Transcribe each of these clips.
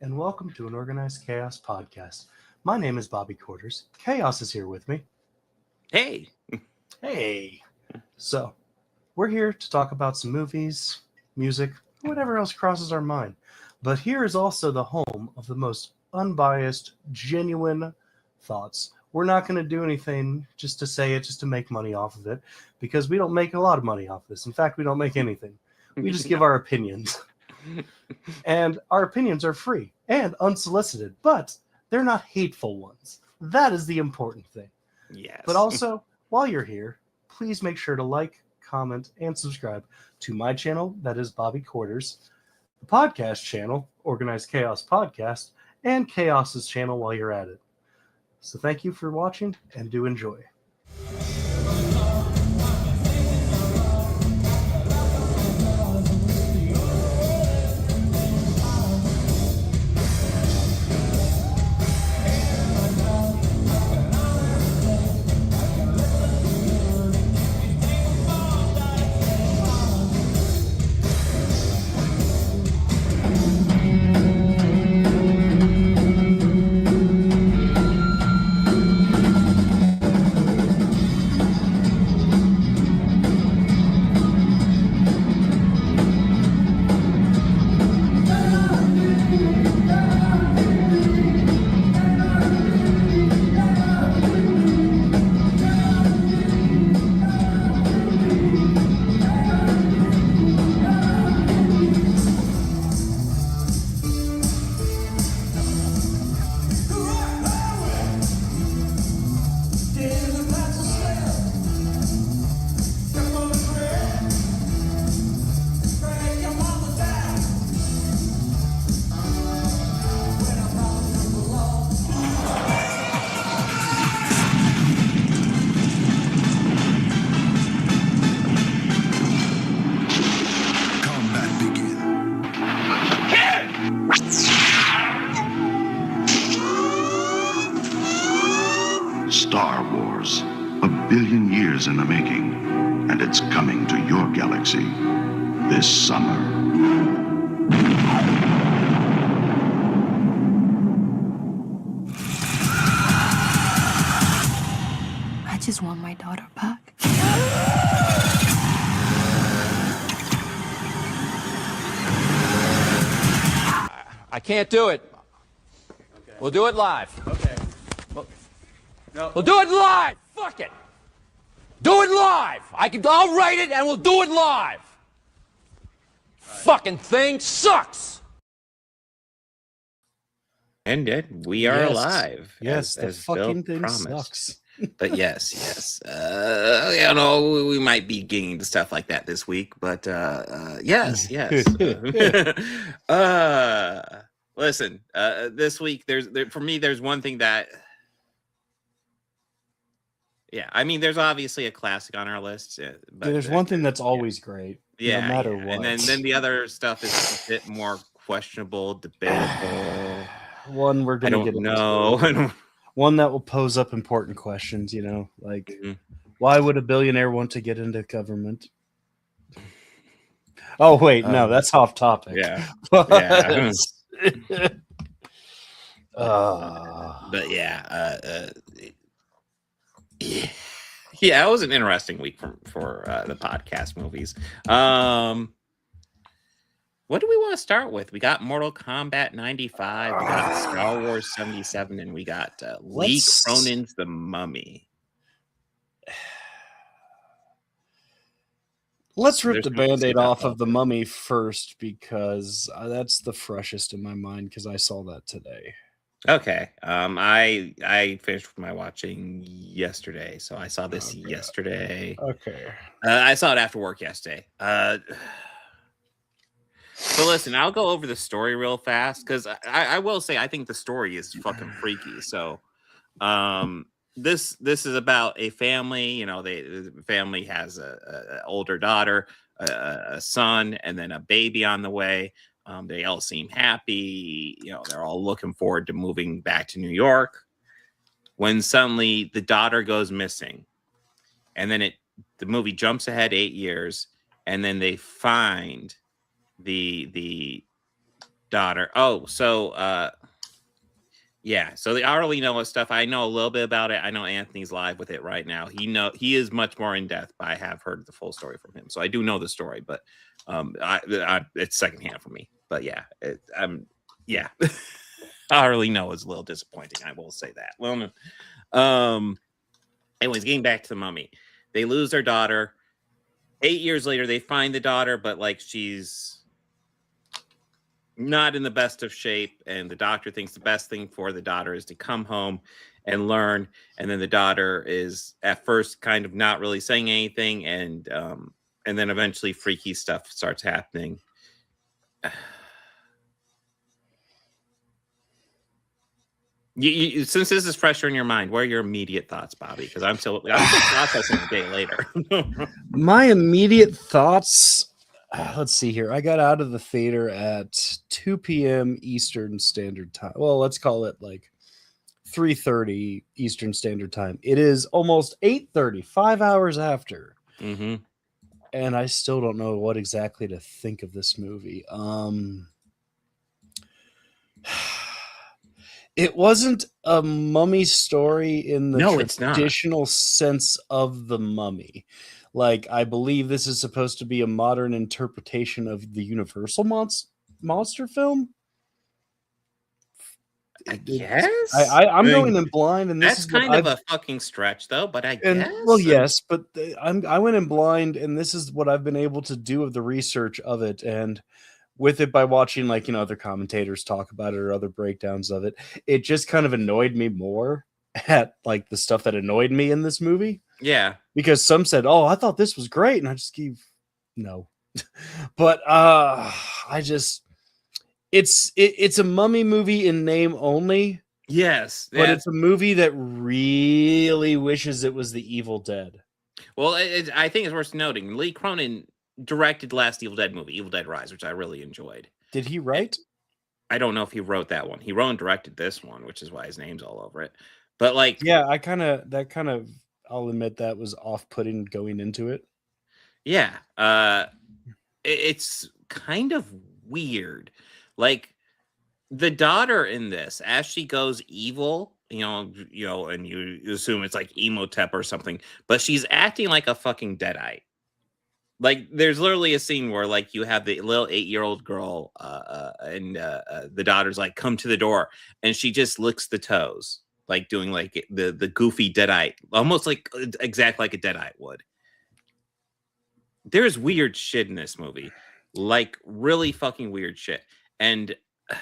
and welcome to an Organized Chaos podcast. My name is Bobby Quarters. Chaos is here with me. Hey. Hey! So, we're here to talk about some movies, music, whatever else crosses our mind. But here is also the home of the most unbiased, genuine thoughts. We're not going to do anything just to say it, just to make money off of it, because we don't make a lot of money off this. In fact, we don't make anything. We just give our opinions. And our opinions are free and unsolicited, but they're not hateful ones. That is the important thing. Yes. But also, while you're here, please make sure to like, comment, and subscribe to my channel, that is Bobby Quarters, the podcast channel, Organized Chaos Podcast, and Chaos's channel while you're at it. So thank you for watching, and do enjoy. Combat begin. Star Wars, 1,000,000,000 years in the making, and it's coming to your galaxy this summer. I just want my daughter back. I can't do it. Okay. We'll do it live. Okay. We'll do it live. Fuck it. Do it live. I'll write it and we'll do it live. Fucking thing sucks. And we are alive. Yes, the as Bill fucking thing promised. sucks. But yes. We might be getting to stuff like that this week, but yes. Listen, this week for me there's one thing that there's obviously a classic on our list, but There's one thing that's always great, no matter what. And then the other stuff is a bit more questionable, debatable. One we're I going to don't get know. into. One that will pose up important questions, like why would a billionaire want to get into government? Oh, wait, no, that's off topic. Yeah. But, But it was an interesting week for the podcast movies. What do we want to start with? We got Mortal Kombat 95, we got Star Wars 77, and we got Lee Cronin's The Mummy. Let's rip the Band-Aid off of The Mummy first, because that's the freshest in my mind, because I saw that today. Okay. I finished my watching yesterday, so I saw this yesterday. Okay. I saw it after work yesterday. So listen, I'll go over the story real fast, because I will say I think the story is fucking freaky. So this is about a family. The family has a older daughter, a son, and then a baby on the way. They all seem happy. They're all looking forward to moving back to New York, when suddenly the daughter goes missing. And then the movie jumps ahead 8 years, and then they find the daughter. Oh, so yeah. So the hourly Noah stuff, I know a little bit about it. I know Anthony's live with it right now. He is much more in depth, but I have heard the full story from him, so I do know the story. But it's secondhand for me. But yeah, yeah. Hourly Noah is a little disappointing. I will say that. Well, anyways, getting back to the mummy, they lose their daughter. 8 years later, they find the daughter, but like she's not in the best of shape, and the doctor thinks the best thing for the daughter is to come home and learn. And then the daughter is at first kind of not really saying anything, and then eventually freaky stuff starts happening. Since this is fresher in your mind, what are your immediate thoughts, Bobby? Because I'm still processing a day later. My immediate thoughts. Let's see here. I got out of the theater at 2 p.m. Eastern Standard Time. Well, let's call it like 3:30 Eastern Standard Time. It is almost 8:30, 5 hours after. Mm-hmm. And I still don't know what exactly to think of this movie. It wasn't a mummy story in the traditional sense of the mummy. Like, I believe this is supposed to be a modern interpretation of the Universal monster film. I guess I'm going in blind, and that's kind of a fucking stretch, though. But I guess, well, yes, but I went in blind, and this is what I've been able to do of the research of it, and with it by watching like other commentators talk about it or other breakdowns of it. It just kind of annoyed me more at like the stuff that annoyed me in this movie. Yeah, because some said, "Oh, I thought this was great," and I just gave no. But it's a mummy movie in name only. Yes, but it's a movie that really wishes it was The Evil Dead. Well, I think it's worth noting Lee Cronin directed the last Evil Dead movie, Evil Dead Rise, which I really enjoyed. Did he write? I don't know if he wrote that one. He wrote and directed this one, which is why his name's all over it. But like, yeah, I'll admit that was off-putting going into it. Yeah, it's kind of weird. Like the daughter in this, as she goes evil, and you assume it's like Emotep or something, but she's acting like a fucking deadite. Like there's literally a scene where like you have the little 8-year-old girl and the daughter's like, come to the door, and she just licks the toes, like doing like the goofy deadite, almost like exactly like a deadite would. There's weird shit in this movie, like really fucking weird shit. And I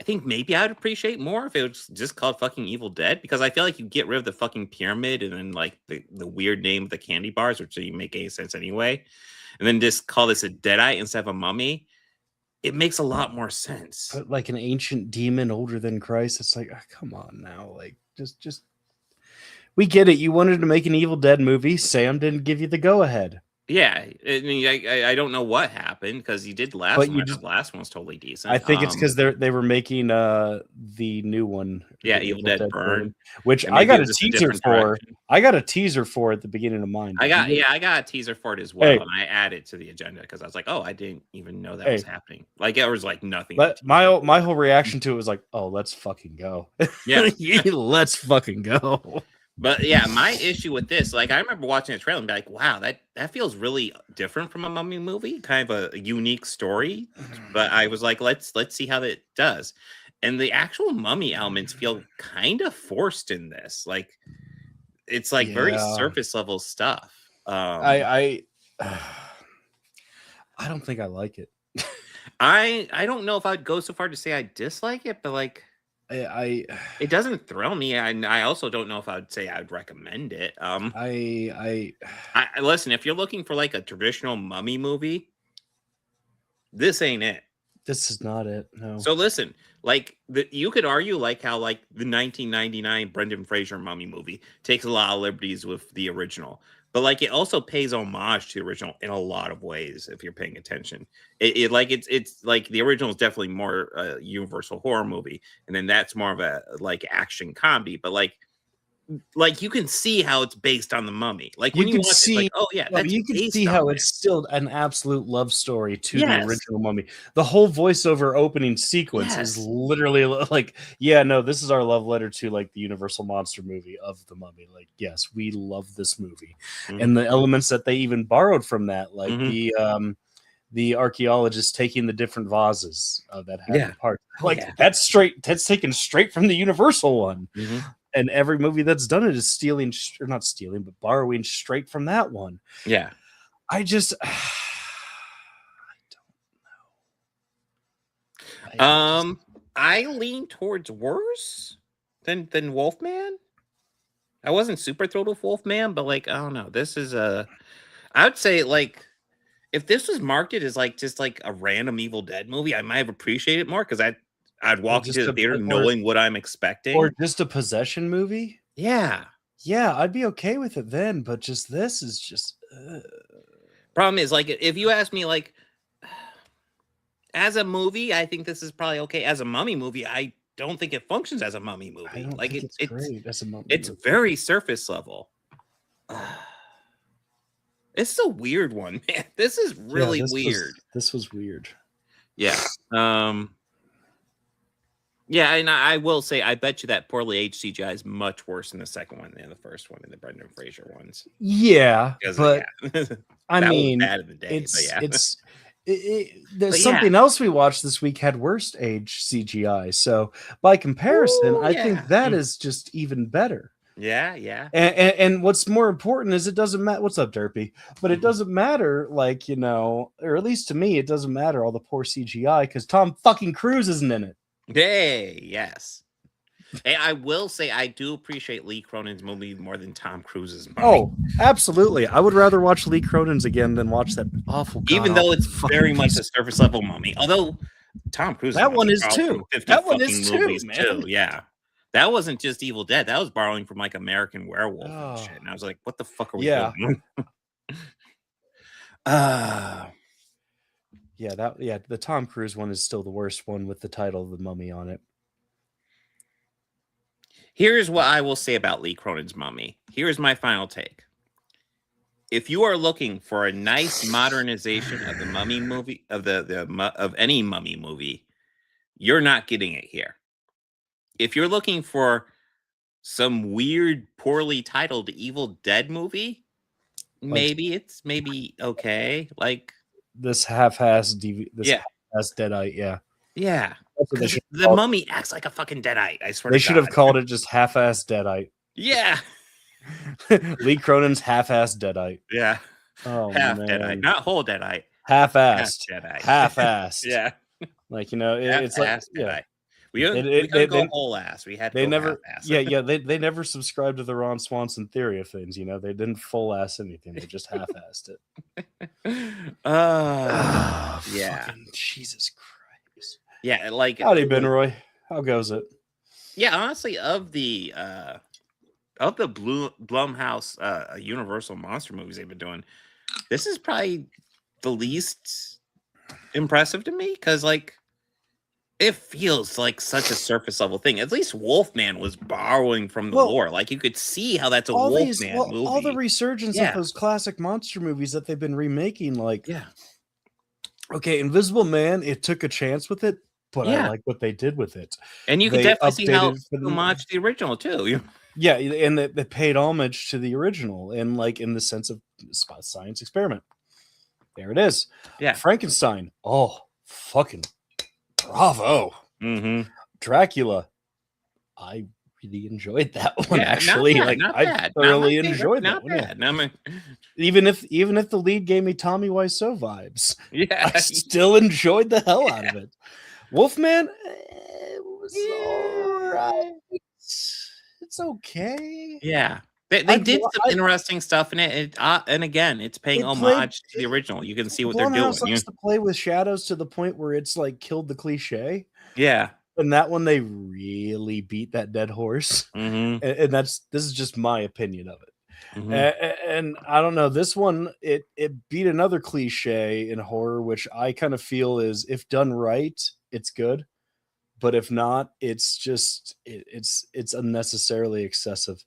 think maybe I'd appreciate more if it was just called fucking Evil Dead, because I feel like you get rid of the fucking pyramid and then like the weird name of the candy bars, which didn't make any sense anyway, and then just call this a deadite instead of a mummy. It makes a lot more sense. But like an ancient demon older than Christ, it's like, come on now, like just. We get it. You wanted to make an Evil Dead movie. Sam didn't give you the go ahead. Yeah, I mean, I don't know what happened because you did the last one. The last one was totally decent. I think it's because they were making the new one. Yeah, Evil Dead Burn, which I got a teaser for. I got a teaser for at the beginning of mine. I got a teaser for it as well, and I added to the agenda because I was like, oh, I didn't even know that was happening. Like it was like nothing. But my whole reaction to it was like, oh, let's fucking go. Yeah, let's fucking go. But yeah, my issue with this, like I remember watching the trailer and be like, wow, that feels really different from a mummy movie, kind of a unique story. But I was like, let's see how that does. And the actual mummy elements feel kind of forced in this. Like it's like very surface level stuff. I don't think I like it. I don't know if I'd go so far to say I dislike it, but like it doesn't thrill me, and I also don't know if I would say I'd recommend it. I listen, if you're looking for like a traditional mummy movie, this ain't it. This is not it. No. So listen, like you could argue like how like the 1999 Brendan Fraser mummy movie takes a lot of liberties with the original, but like it also pays homage to the original in a lot of ways if you're paying attention. It's like the original is definitely more Universal horror movie, and then that's more of a like action comedy. But like like you can see how it's based on the Mummy. Like when You you can watch see, it, like, oh yeah, that's you can based see on how it. it's still an absolute love story to the Yes. original Mummy. The whole voiceover opening sequence is Yes. literally like, yeah, no, this is our love letter to like the Universal monster movie of the Mummy. Like, yes, we love this movie, and the elements that they even borrowed from that, like the archaeologist taking the different vases that have Yeah. the parts. Oh, Like yeah. that's taken straight from the Universal one. And every movie that's done it is stealing, or not stealing, but borrowing straight from that one. Yeah. I just, I don't know. I lean towards worse than Wolfman. I wasn't super thrilled with Wolfman, but like, I don't know. This is I would say like if this was marketed as like just like a random Evil Dead movie, I might have appreciated it more because I'd walk into the theater knowing what I'm expecting. Or just a possession movie. Yeah. Yeah, I'd be okay with it then, but just this is just. Problem is, like, if you ask me, like, as a movie, I think this is probably okay. As a Mummy movie, I don't think it functions as a Mummy movie. I don't Like, think it's great as a Mummy it's movie. very surface level. It's a weird one, man. This is really weird. This was weird. Yeah. Yeah, and I will say, I bet you that poorly aged CGI is much worse in the second one than the first one, in the Brendan Fraser ones. Yeah, but I That was mean, bad in the day, there's something else we watched this week had worst age CGI. So by comparison, I think that is just even better. Yeah, yeah. And what's more important is it doesn't matter. What's up, Derpy? But it doesn't matter, like, you know, or at least to me, it doesn't matter all the poor CGI because Tom fucking Cruise isn't in it. Hey, yes. Hey, I will say I do appreciate Lee Cronin's movie more than Tom Cruise's movie. Oh, absolutely. I would rather watch Lee Cronin's again than watch that awful. Even though it's very much a surface level Mummy. Although Tom Cruise, that one is too. That one is too, man. Yeah. That wasn't just Evil Dead. That was borrowing from like American Werewolf and shit. And I was like, what the fuck are we doing? The Tom Cruise one is still the worst one with the title of The Mummy on it. Here's what I will say about Lee Cronin's Mummy. Here's my final take. If you are looking for a nice modernization of the Mummy movie, of any Mummy movie, you're not getting it here. If you're looking for some weird, poorly titled Evil Dead movie, maybe it's okay. Like this half-ass half-ass Deadite, yeah. The Mummy acts like a fucking Deadite. I swear. They should have called it just half-ass Deadite. Yeah. Lee Cronin's half-ass Deadite. Yeah. Oh, half man. Deadite, not whole Deadite. Half-assed. Deadite. Half-assed. Yeah. Like, you know, it's like Deadite. We couldn't go whole ass. We had to go half-ass. They never subscribed to the Ron Swanson theory of things. You know, they didn't full ass anything. They just half-assed it. Yeah. Jesus Christ. Yeah, like howdy, Ben Roy. How goes it? Yeah, honestly, of the Blumhouse Universal monster movies they've been doing, this is probably the least impressive to me because, like, it feels like such a surface level thing. At least Wolfman was borrowing from the lore. Like, you could see how that's a Wolfman movie. All the resurgence of those classic monster movies that they've been remaking, like, okay, Invisible Man, it took a chance with it, but I like what they did with it. And you can definitely see how homage the original too. Yeah, and they paid homage to the original, and like in the sense of science experiment. There it is. Yeah, Frankenstein. Oh, fucking bravo. Mm-hmm. Dracula. I really enjoyed that one. Actually, I thoroughly enjoyed that one. Even if the lead gave me Tommy Wiseau vibes, I still enjoyed the hell out of it. Wolfman, it was all right. It's okay. Yeah, they did some interesting stuff in it. And again, it's paying homage to the original. You can see what they're doing. Likes to play with shadows to the point where it's like killed the cliche. Yeah. And that one, they really beat that dead horse. Mm-hmm. And this is just my opinion of it. Mm-hmm. And I don't know, this one, it beat another cliche in horror, which I kind of feel is, if done right, it's good. But if not, it's just, it's unnecessarily excessive.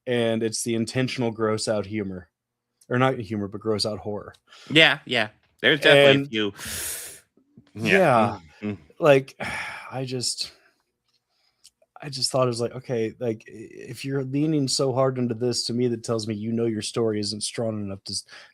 and it's the intentional gross out humor, or not humor, but gross out horror. Yeah. There's definitely And- a few. Yeah. Mhm. Like, I just thought it was like, okay, like if you're leaning so hard into this, to me, that tells me your story isn't strong enough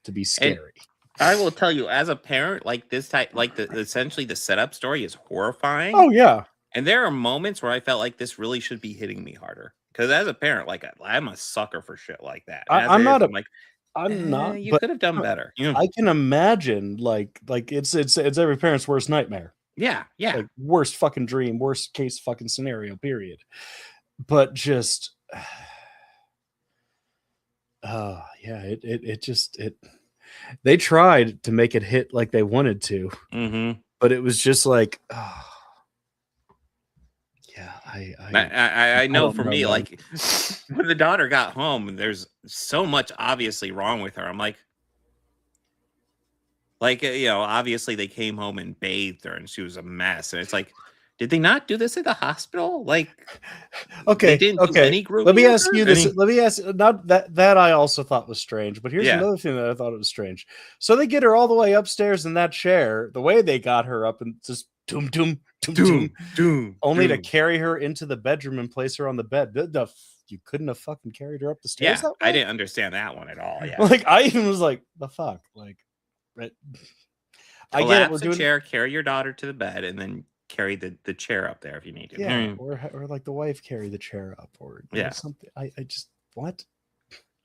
to be scary. I will tell you, as a parent, like this type, like essentially the setup story is horrifying. Oh yeah. And there are moments where I felt like this really should be hitting me harder. Because as a parent, like I'm a sucker for shit like that. And as I'm it not is, I'm like, I'm not, you but could have done better. You know? I can imagine like it's every parent's worst nightmare. Yeah. Like worst fucking dream, worst case fucking scenario, period. But just they tried to make it hit like they wanted to, Mm-hmm. but it was just like I know don't for know, me, man. like when the daughter got home and there's so much obviously wrong with her. I'm like, obviously they came home and bathed her and she was a mess. And it's like, did they not do this at the hospital? Like, okay, they didn't do any grooming. Let me of ask her? you this. Let me ask not that I also thought was strange, but here's Yeah. another thing that I thought was strange. So they get her all the way upstairs in that chair. The way they got her up and just doom, only to carry her into the bedroom and place her on the bed. You couldn't have fucking carried her up the stairs. Yeah, That way? I didn't understand that one at all. Yeah, Like I even was like, the fuck, like. Right. I get it. collapse We're the doing chair, carry your daughter to the bed, and then carry the chair up there if you need to. yeah, or like the wife carry the chair up, or Yeah. something. I just what?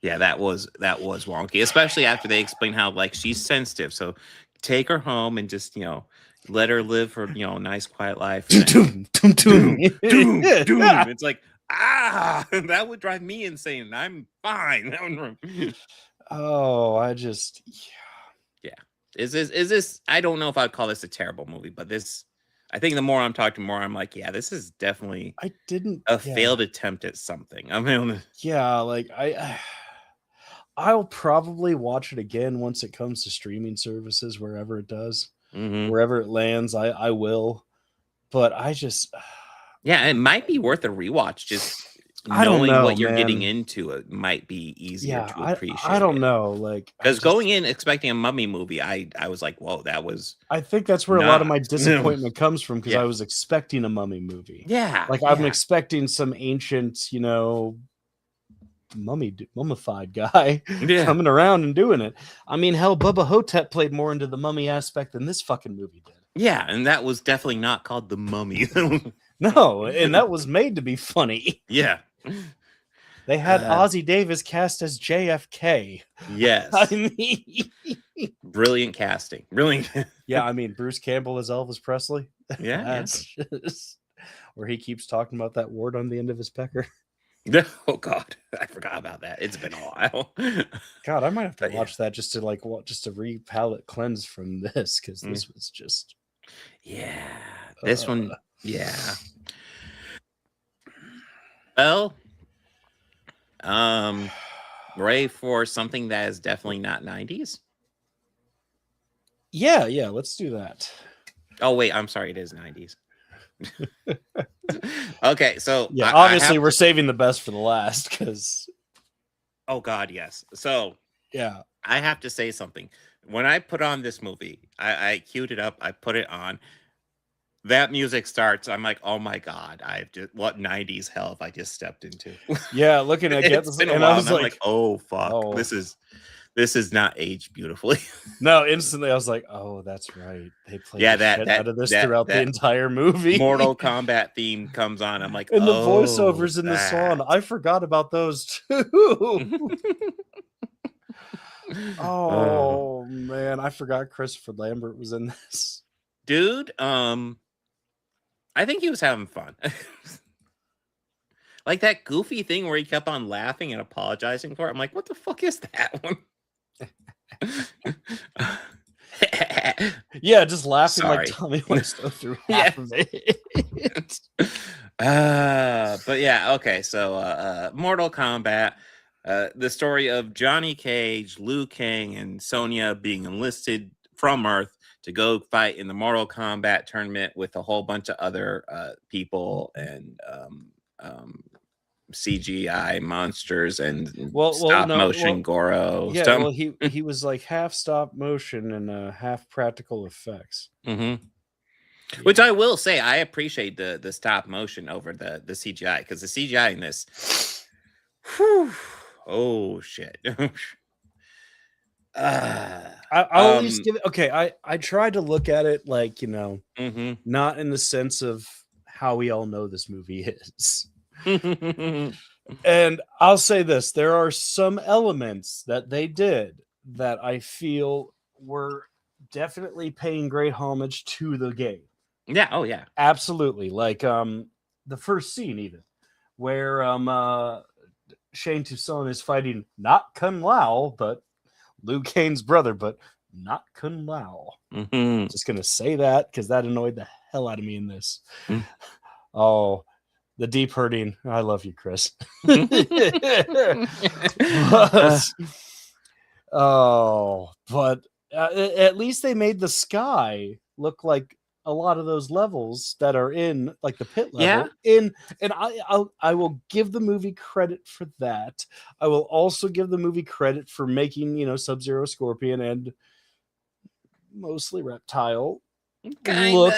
Yeah, that was wonky, especially after they explain how like she's sensitive. So take her home and just let her live her a nice quiet life. Doom. It's like that would drive me insane. And I'm fine. Oh, I just Is this? I don't know if I'd call this a terrible movie, but this. I think the more I'm talking, more I'm like, yeah, this is definitely a failed attempt at something. I mean, like I'll probably watch it again once it comes to streaming services, wherever it does, wherever it lands. I will, but I just it might be worth a rewatch. Just I don't knowing know, what you're getting man. into, it might be easier to appreciate. I don't know, like because going in expecting a mummy movie, I was like, whoa, that was. I think that's where a lot of my not. disappointment comes from, because I was expecting a mummy movie. Yeah, Like I'm expecting some ancient, mummified guy coming around and doing it. I mean, hell, Bubba Hotep played more into the mummy aspect than this fucking movie did. Yeah, and that was definitely not called The Mummy. No, and that was made to be funny. Yeah. They had Ozzie Davis cast as JFK. Yes. I mean, brilliant casting. Brilliant. Yeah, I mean, Bruce Campbell as Elvis Presley. Yeah. That's just where he keeps talking about that wart on the end of his pecker. Oh God, I forgot about that. It's been a while. God, I might have to watch that just to re-palate cleanse from this, because this was just this one. Yeah. Well, ready for something that is definitely not 90s? Yeah, let's do that. Oh wait, I'm sorry, it is 90s. Okay, so yeah, obviously we're saving the best for the last, because oh God, yes. So yeah, I have to say something. When I put on this movie, I queued it up, I put it on. That music starts. I'm like, oh my God, what 90s hell have I just stepped into? Yeah, looking at it's been a while, and I'm like, oh fuck, this is not aged beautifully. No, instantly I was like, oh, that's right. They played that out of this throughout the entire movie. Mortal Kombat theme comes on. I'm like, and the voiceovers in the song, I forgot about those too. Oh man, I forgot Christopher Lambert was in this. Dude, I think he was having fun. Like that goofy thing where he kept on laughing and apologizing for it. I'm like, what the fuck is that one? Yeah, just laughing Sorry. like Tommy Wiseau through half of it. But yeah, okay. So Mortal Kombat, the story of Johnny Cage, Liu Kang, and Sonya being enlisted from Earth to go fight in the Mortal Kombat tournament with a whole bunch of other people, and CGI monsters and Well, stop no, motion well, Goro yeah, stuff. well, he was like half stop motion and half practical effects. Mm-hmm. Which I will say, I appreciate the stop motion over the CGI, because the CGI in this, whew, oh shit. I'll at least give it. Okay, I tried to look at it like, Mm-hmm. not in the sense of how we all know this movie is. And I'll say this: there are some elements that they did that I feel were definitely paying great homage to the game. Yeah. Oh yeah. Absolutely, like the first scene, even where Shane Toussaint is fighting not Kun Lao, but Liu Kane's brother, but not Kun Lao. Mm-hmm. Just gonna say that because that annoyed the hell out of me in this. Mm. Oh, the deep hurting. I love you, Chris. But at least they made the sky look like a lot of those levels that are in like the pit level. And I will give the movie credit for that. I will also give the movie credit for making Sub-Zero, Scorpion, and mostly Reptile look,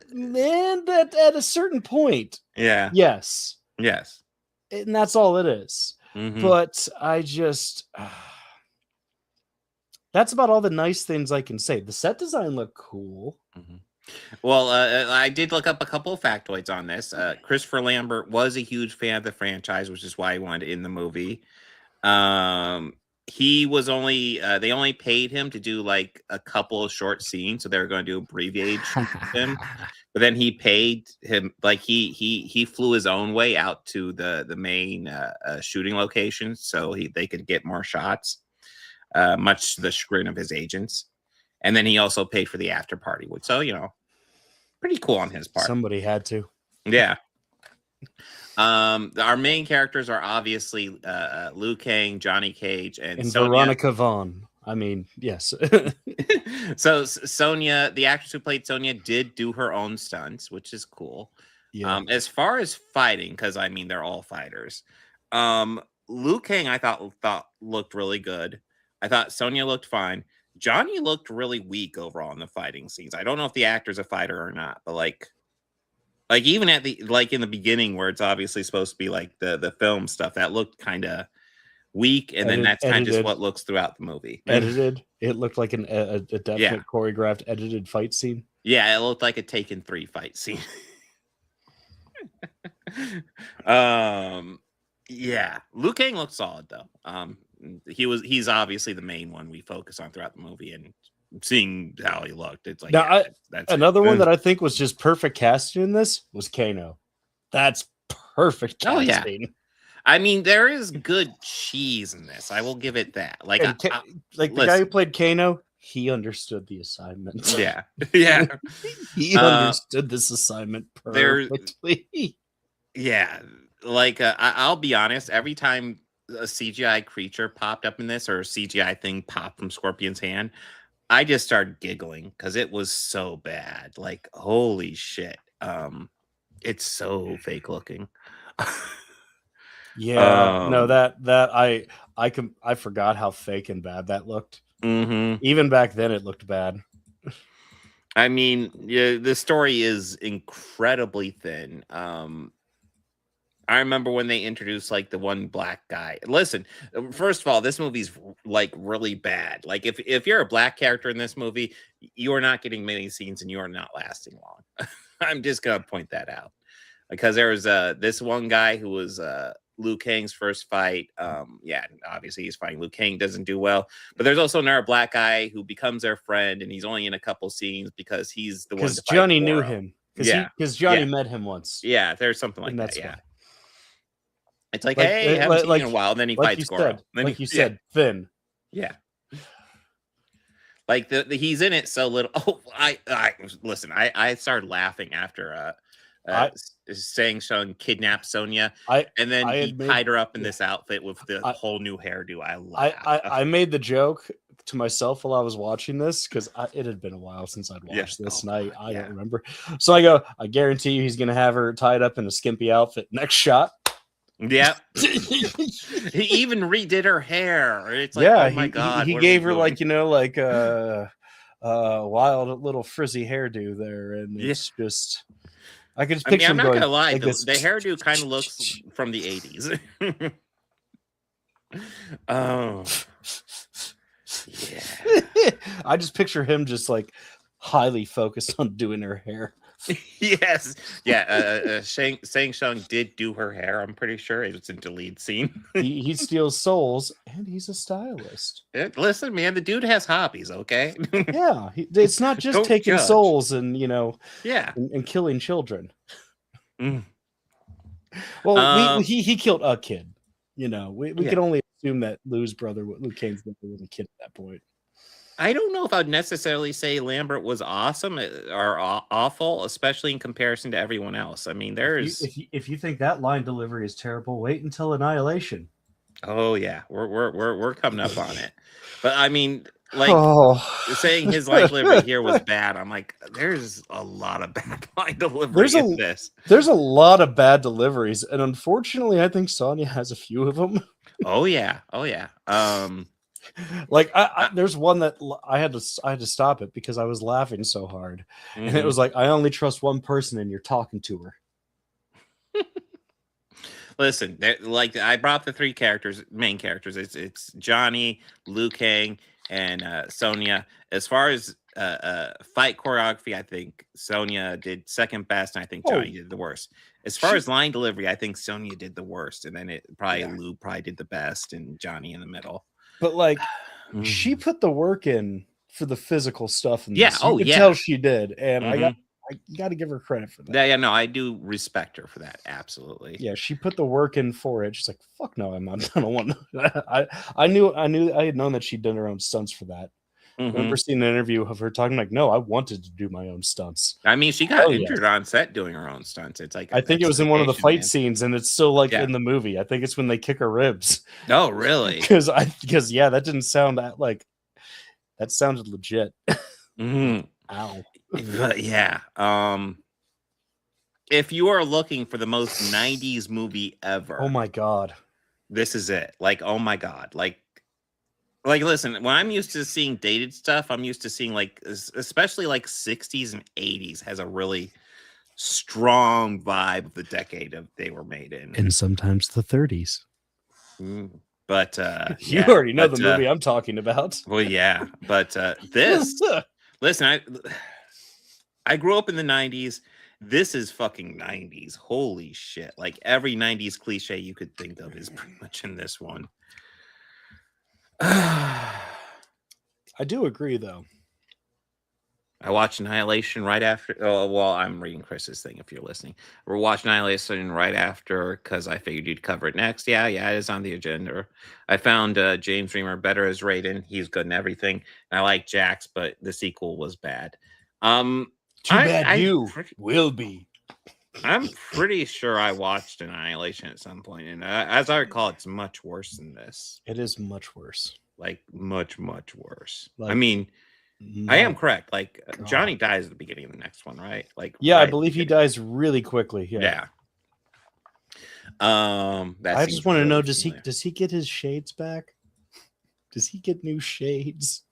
and at a certain point, yes, and that's all it is. Mm-hmm. But I just that's about all the nice things I can say. The set design looked cool. Mm-hmm. Well, I did look up a couple of factoids on this. Christopher Lambert was a huge fan of the franchise, which is why he wanted it in the movie. He was only they only paid him to do like a couple of short scenes, so they were going to do abbreviated with him. But then he paid him, like he flew his own way out to the main shooting location, so they could get more shots, much to the chagrin of his agents. And then he also paid for the after party, which, so pretty cool on his part. Somebody had to. Yeah. Our main characters are obviously Liu Kang, Johnny Cage, and Sonya. Veronica Vaughn. I mean, yes. So Sonya, the actress who played Sonya, did do her own stunts, which is cool. Yeah. As far as fighting, because I mean they're all fighters. Liu Kang I thought looked really good. I thought Sonya looked fine. Johnny looked really weak overall in the fighting scenes. I don't know if the actor's a fighter or not, but like even at the in the beginning where it's obviously supposed to be like the film stuff, that looked kind of weak, and then that's kind of just what looks throughout the movie. Edited. It looked like a definite choreographed edited fight scene. Yeah, it looked like a Taken 3 fight scene. Yeah, Liu Kang looked solid though. He's obviously the main one we focus on throughout the movie, and seeing how he looked, it's like now, that's another one that I think was just perfect casting in this was Kano. That's perfect casting. Oh, yeah. I mean, there is good cheese in this. I will give it that. Like the guy who played Kano, he understood the assignment. Yeah. He understood this assignment perfectly. Yeah, like I'll be honest. Every time a CGI creature popped up in this, or a CGI thing popped from Scorpion's hand, I just started giggling because it was so bad. Like, holy shit. It's so fake looking. Yeah, no, I forgot how fake and bad that looked. Mm-hmm. Even back then, it looked bad. I mean, the story is incredibly thin. I remember when they introduced like the one black guy. Listen, first of all, this movie's like really bad. Like if you're a black character in this movie, you are not getting many scenes and you are not lasting long. I'm just gonna point that out, because there was this one guy who was Liu Kang's first fight. Obviously he's fighting Liu Kang, doesn't do well. But there's also another black guy who becomes their friend, and he's only in a couple scenes because he's the one. Because Johnny knew him. Because Johnny met him once. Yeah, there's something like that. Yeah. It's like, Like, hey, haven't seen you in a like- while, and then he Like fights you Goro. said, Then like you said, thin. Yeah. Like he's in it so little. Oh, I listen. I started laughing after Sang Shung kidnapped Sonya, and then he tied her up in this outfit with the whole new hairdo. I made the joke to myself while I was watching this because it had been a while since I'd watched this, and I don't remember. So I go, I guarantee you he's gonna have her tied up in a skimpy outfit. Next shot, Yep. He even redid her hair. It's like, Yeah, oh my god, he what are gave we her doing? like wild little frizzy hairdo there, and Yeah. it's just I can just I mean, picture I'm him not going gonna lie, like the this. hairdo kind of looks from the 80s. Oh, yeah. I just picture him just like highly focused on doing her hair. Yes, yeah. Shang Tsung did do her hair. I'm pretty sure it was a deleted scene. He steals souls, and he's a stylist. Listen, man, the dude has hobbies. Okay. Yeah, it's not just Don't taking judge. souls and Yeah. and killing children. Mm. Well, he killed a kid. We Yeah. can only assume that Luke Kane's brother was a kid at that point. I don't know if I'd necessarily say Lambert was awesome or awful, especially in comparison to everyone else. I mean, there's. If you think that line delivery is terrible, wait until Annihilation. Oh yeah, we're coming up on it. But I mean, like saying his line delivery here was bad. I'm like, there's a lot of bad line delivery in this. There's a lot of bad deliveries, and unfortunately, I think Sonya has a few of them. Oh yeah. Like there's one that I had to stop it because I was laughing so hard, and it was like, I only trust one person, and you're talking to her. Listen, like I brought the three main characters. It's Johnny, Liu Kang, and Sonya. As far as fight choreography, I think Sonya did second best, and I think Johnny did the worst. As far as line delivery, I think Sonya did the worst, and then Liu probably did the best, and Johnny in the middle. But like, she put the work in for the physical stuff. Yeah. This. You could tell she did, and I got to give her credit for that. Yeah, no, I do respect her for that. Absolutely. Yeah, she put the work in for it. She's like, "Fuck no, I'm not. I don't want." I knew. I had known that she'd done her own stunts for that. I remember seeing an interview of her talking like, "No, I wanted to do my own stunts." I mean, she got injured on set doing her own stunts. It's like I think it was in one of the fight scenes, and it's still like in the movie. I think it's when they kick her ribs. Oh, really? Because that didn't sound that sounded legit. Ow. But yeah. If you are looking for the most 90s movie ever, oh my god, this is it. Like, oh my god, like listen, when I'm used to seeing dated stuff, I'm used to seeing like, especially like 60s and 80s has a really strong vibe of the decade of they were made in, and sometimes the 30s. But you already know the movie I'm talking about. Well, yeah, but this. Listen, I grew up in the 90s. This is fucking 90s. Holy shit. Like every 90s cliche you could think of is pretty much in this one. I do agree, though. I watched Annihilation right after. Oh, well, I'm reading Chris's thing if you're listening. We're watching Annihilation right after because I figured you'd cover it next. Yeah, it is on the agenda. I found James Remar better as Raiden. He's good in everything. And I like Jax, but the sequel was bad. Too bad you will be. I'm pretty sure I watched Annihilation at some point, and as I recall, it's much worse than this. It is much worse. Like much, much worse. Like, I mean, I am correct. Like Johnny dies at the beginning of the next one, right? Like, yeah, right I believe he dies really quickly. Yeah. I just want to know: does he get his shades back? Does he get new shades?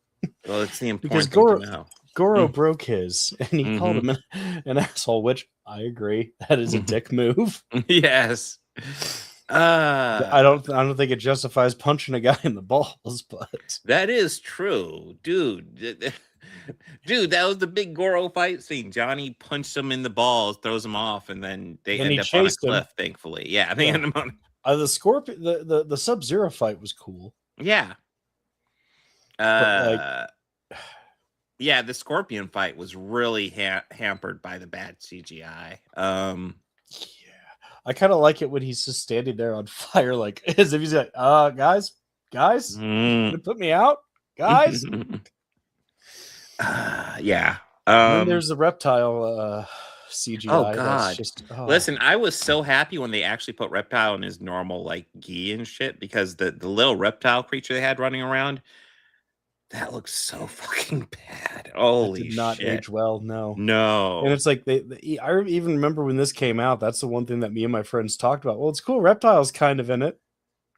Well, it's the because important thing to know. Goro broke his, and he called him an asshole, which I agree. That is a dick move. Yes. I don't think it justifies punching a guy in the balls, but that is true, dude. Dude, that was the big Goro fight scene. Johnny punched him in the balls, throws him off, and then they end up on a cliff. Thankfully, yeah, they end up on. The Scorpion, the Sub-Zero fight was cool. Yeah. Yeah, the Scorpion fight was really hampered by the bad CGI. I kind of like it when he's just standing there on fire, like as if he's like, guys, gonna put me out, guys. Yeah. And there's the reptile CGI. Oh god! Just, Listen, I was so happy when they actually put Reptile in his normal like gi and shit, because the little reptile creature they had running around, That looks so fucking bad. That Holy did not shit. age well. No. No. And it's like I even remember when this came out. That's the one thing that me and my friends talked about. Well, it's cool. Reptile's kind of in it.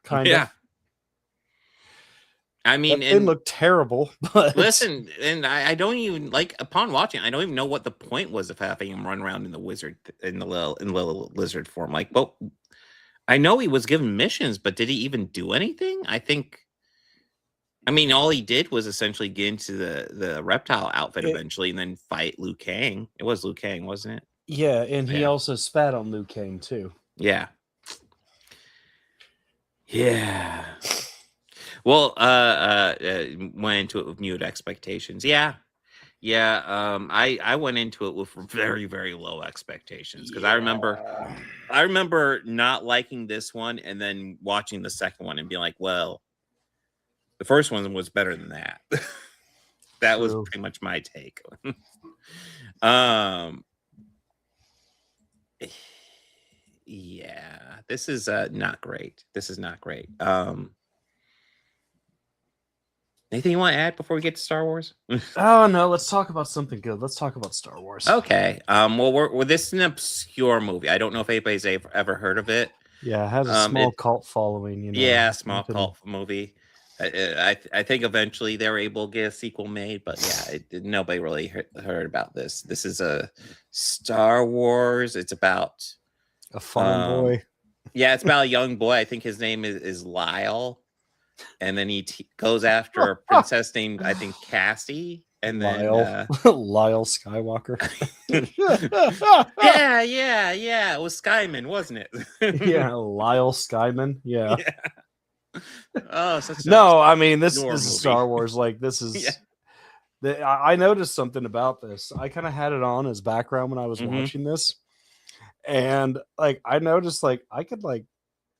Kind of. I mean, That thing and looked terrible. But listen, and I don't even like upon watching, I don't even know what the point was of having him run around in the little lizard form. Like, well, I know he was given missions, but did he even do anything? I mean, all he did was essentially get into the reptile outfit eventually, and then fight Liu Kang. It was Liu Kang, wasn't it? yeah, and he Yeah. also spat on Liu Kang too. Yeah. Yeah. Well, went into it with mute expectations. Yeah. I went into it with very, very low expectations because I remember not liking this one and then watching the second one and being like, well, the first one was better than that. That was True. pretty much my take. Yeah, this is not great. This is not great. Anything you want to add before we get to Star Wars? Oh no, let's talk about something good. Let's talk about Star Wars. Okay. Well, this is an obscure movie. I don't know if anybody's ever heard of it. Yeah, it has a small cult following. You know. Yeah, small cult movie. I think eventually they were able to get a sequel made, but yeah, nobody really heard about this. This is a Star Wars. It's about A farm boy. Yeah, it's about a young boy. I think his name is Lyle, and then he goes after a princess named, I think, Cassie, and then Lyle Skywalker. yeah. It was Skyman, wasn't it? Yeah, Lyle Skyman. Yeah. Oh, no, I mean this movie. is Star Wars. Like this is. I noticed something about this. I kind of had it on as background when I was watching this, and like I noticed, like I could like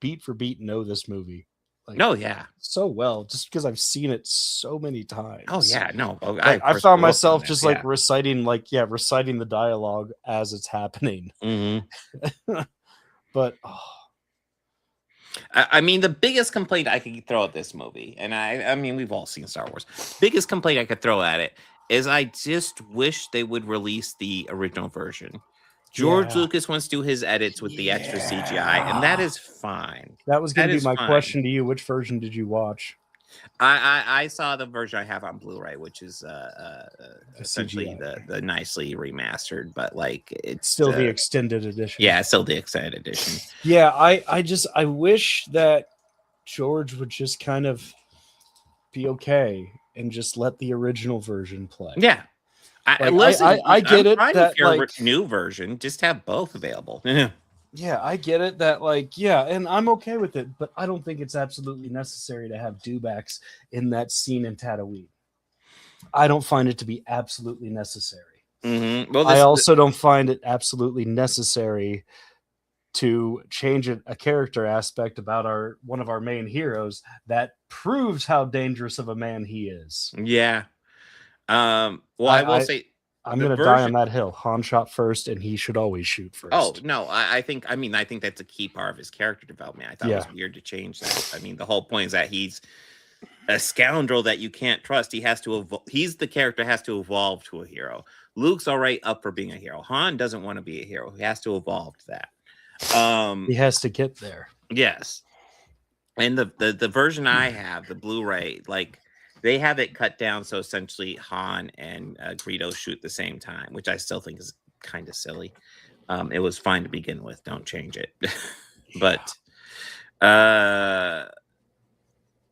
beat for beat know this movie. Like, so well, just because I've seen it so many times. Oh yeah, no, I found myself just like reciting the dialogue as it's happening. But I mean, the biggest complaint I could throw at this movie, and I mean, we've all seen Star Wars. Biggest complaint I could throw at it is I just wish they would release the original version. George Lucas wants to do his edits with the extra CGI, and that is fine. That was going to be my question to you. Which version did you watch? I saw the version I have on Blu-ray, which is essentially the nicely remastered, but like it's still the extended edition. Yeah, it's still the extended edition. Yeah, I wish that George would just kind of be okay and just let the original version play. Yeah. I get it that like new version, just have both available. Yeah, I get it that and I'm okay with it, but I don't think it's absolutely necessary to have dewbacks in that scene in Tatooine. I don't find it to be absolutely necessary. Well, I also don't find it absolutely necessary to change a character aspect about one of our main heroes that proves how dangerous of a man he is. Yeah. Well, I will say I'm going to die on that hill. Han shot first, and he should always shoot first. Oh no, I think that's a key part of his character development. I thought it was weird to change that. I mean, the whole point is that he's a scoundrel that you can't trust. He has to he's the character has to evolve to a hero. Luke's already up for being a hero. Han doesn't want to be a hero. He has to evolve to that. He has to get there. Yes. And the version I have, the Blu-ray, like they have it cut down so essentially Han and Greedo shoot at the same time, which I still think is kind of silly. It was fine to begin with. Don't change it. But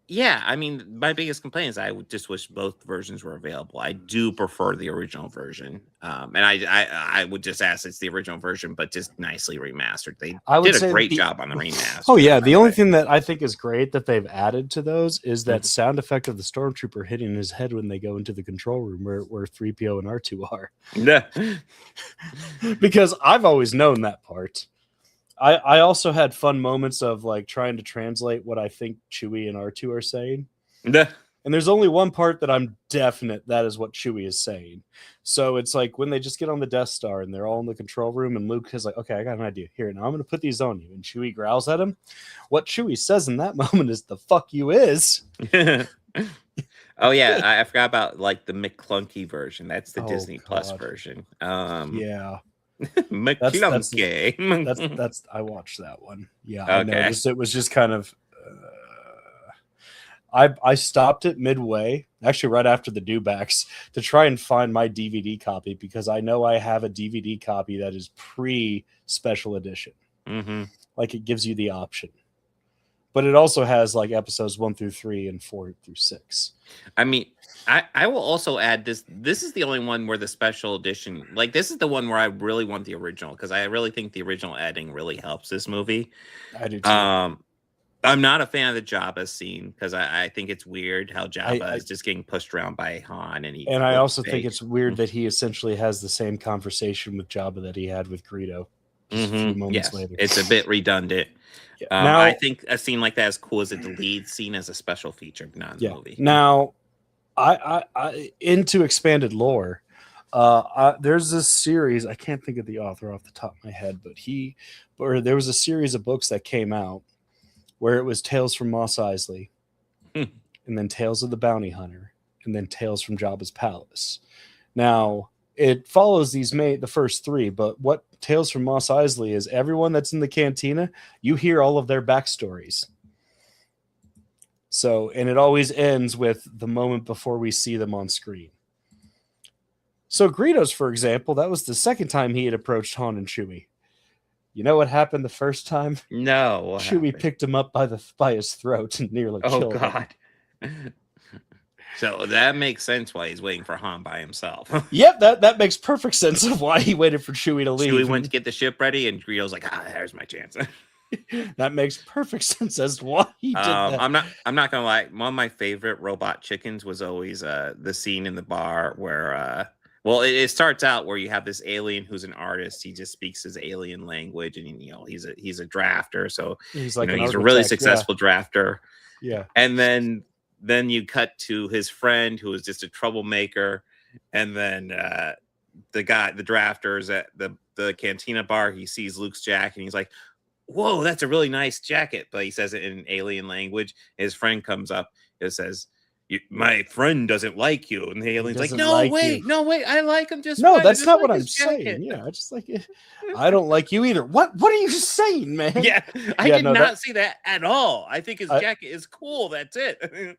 yeah, I mean, my biggest complaint is I would just wish both versions were available. I do prefer the original version, and I would just ask it's the original version, but just nicely remastered. They did a great job on the remaster. Oh yeah, the only thing that I think is great that they've added to those is that sound effect of the stormtrooper hitting his head when they go into the control room where 3PO and R2 are. Yeah, because I've always known that part. I also had fun moments of like trying to translate what I think Chewie and R2 are saying. Yeah. And there's only one part that I'm definite that is what Chewie is saying. So it's like when they just get on the Death Star and they're all in the control room and Luke is like, okay, I got an idea. Here, now I'm going to put these on you. And Chewie growls at him. What Chewie says in that moment is the fuck you is. Oh yeah, I forgot about like the McClunky version. That's the Oh, Disney Plus God. version. Yeah, McClunky. that's I watched that one. Yeah, I Okay. noticed it was just kind of. I stopped it midway, actually right after the dewbacks, to try and find my DVD copy because I know I have a DVD copy that is pre-special edition. Mm-hmm. Like it gives you the option, but it also has like episodes 1 through 3 and 4 through 6. I mean, I will also add this. This is the only one where the special edition, like this is the one where I really want the original because I really think the original editing really helps this movie. I do too. I'm not a fan of the Jabba scene because I think it's weird how Jabba is just getting pushed around by Han, and I also think it's weird that he essentially has the same conversation with Jabba that he had with Greedo just a few moments later. It's a bit redundant. Yeah. Now, I think a scene like that is cool as a lead scene as a special feature, but not in the movie. Now, I into expanded lore. There's this series. I can't think of the author off the top of my head, but there was a series of books that came out where it was Tales from Mos Eisley, and then Tales of the Bounty Hunter, and then Tales from Jabba's Palace. Now, it follows the first 3, but what Tales from Mos Eisley is, everyone that's in the cantina, you hear all of their backstories. So, and it always ends with the moment before we see them on screen. So Greedos, for example, that was the second time he had approached Han and Chewie. You know what happened the first time? No. Chewie picked him up by his throat and nearly killed him. Oh, God. So that makes sense why he's waiting for Han by himself. Yep, that makes perfect sense of why he waited for Chewie to leave. Chewie went to get the ship ready, and Greedo's like, there's my chance. That makes perfect sense as to why he did that. I'm not gonna lie. One of my favorite robot chickens was always the scene in the bar where it starts out where you have this alien who's an artist. He just speaks his alien language, and he's a drafter. So he's like he's a really successful drafter. Yeah. And then you cut to his friend who is just a troublemaker, and then the drafter is at the cantina bar. He sees Luke's jacket, and he's like, "Whoa, that's a really nice jacket." But he says it in alien language. His friend comes up. It says, "My friend doesn't like you," and the alien's like, "No, wait, I like him just." No, fine. that's not like what I'm saying. Yeah, I just like it. I don't like you either. What are you saying, man? Yeah, I did not see that at all. I think his jacket is cool. That's it.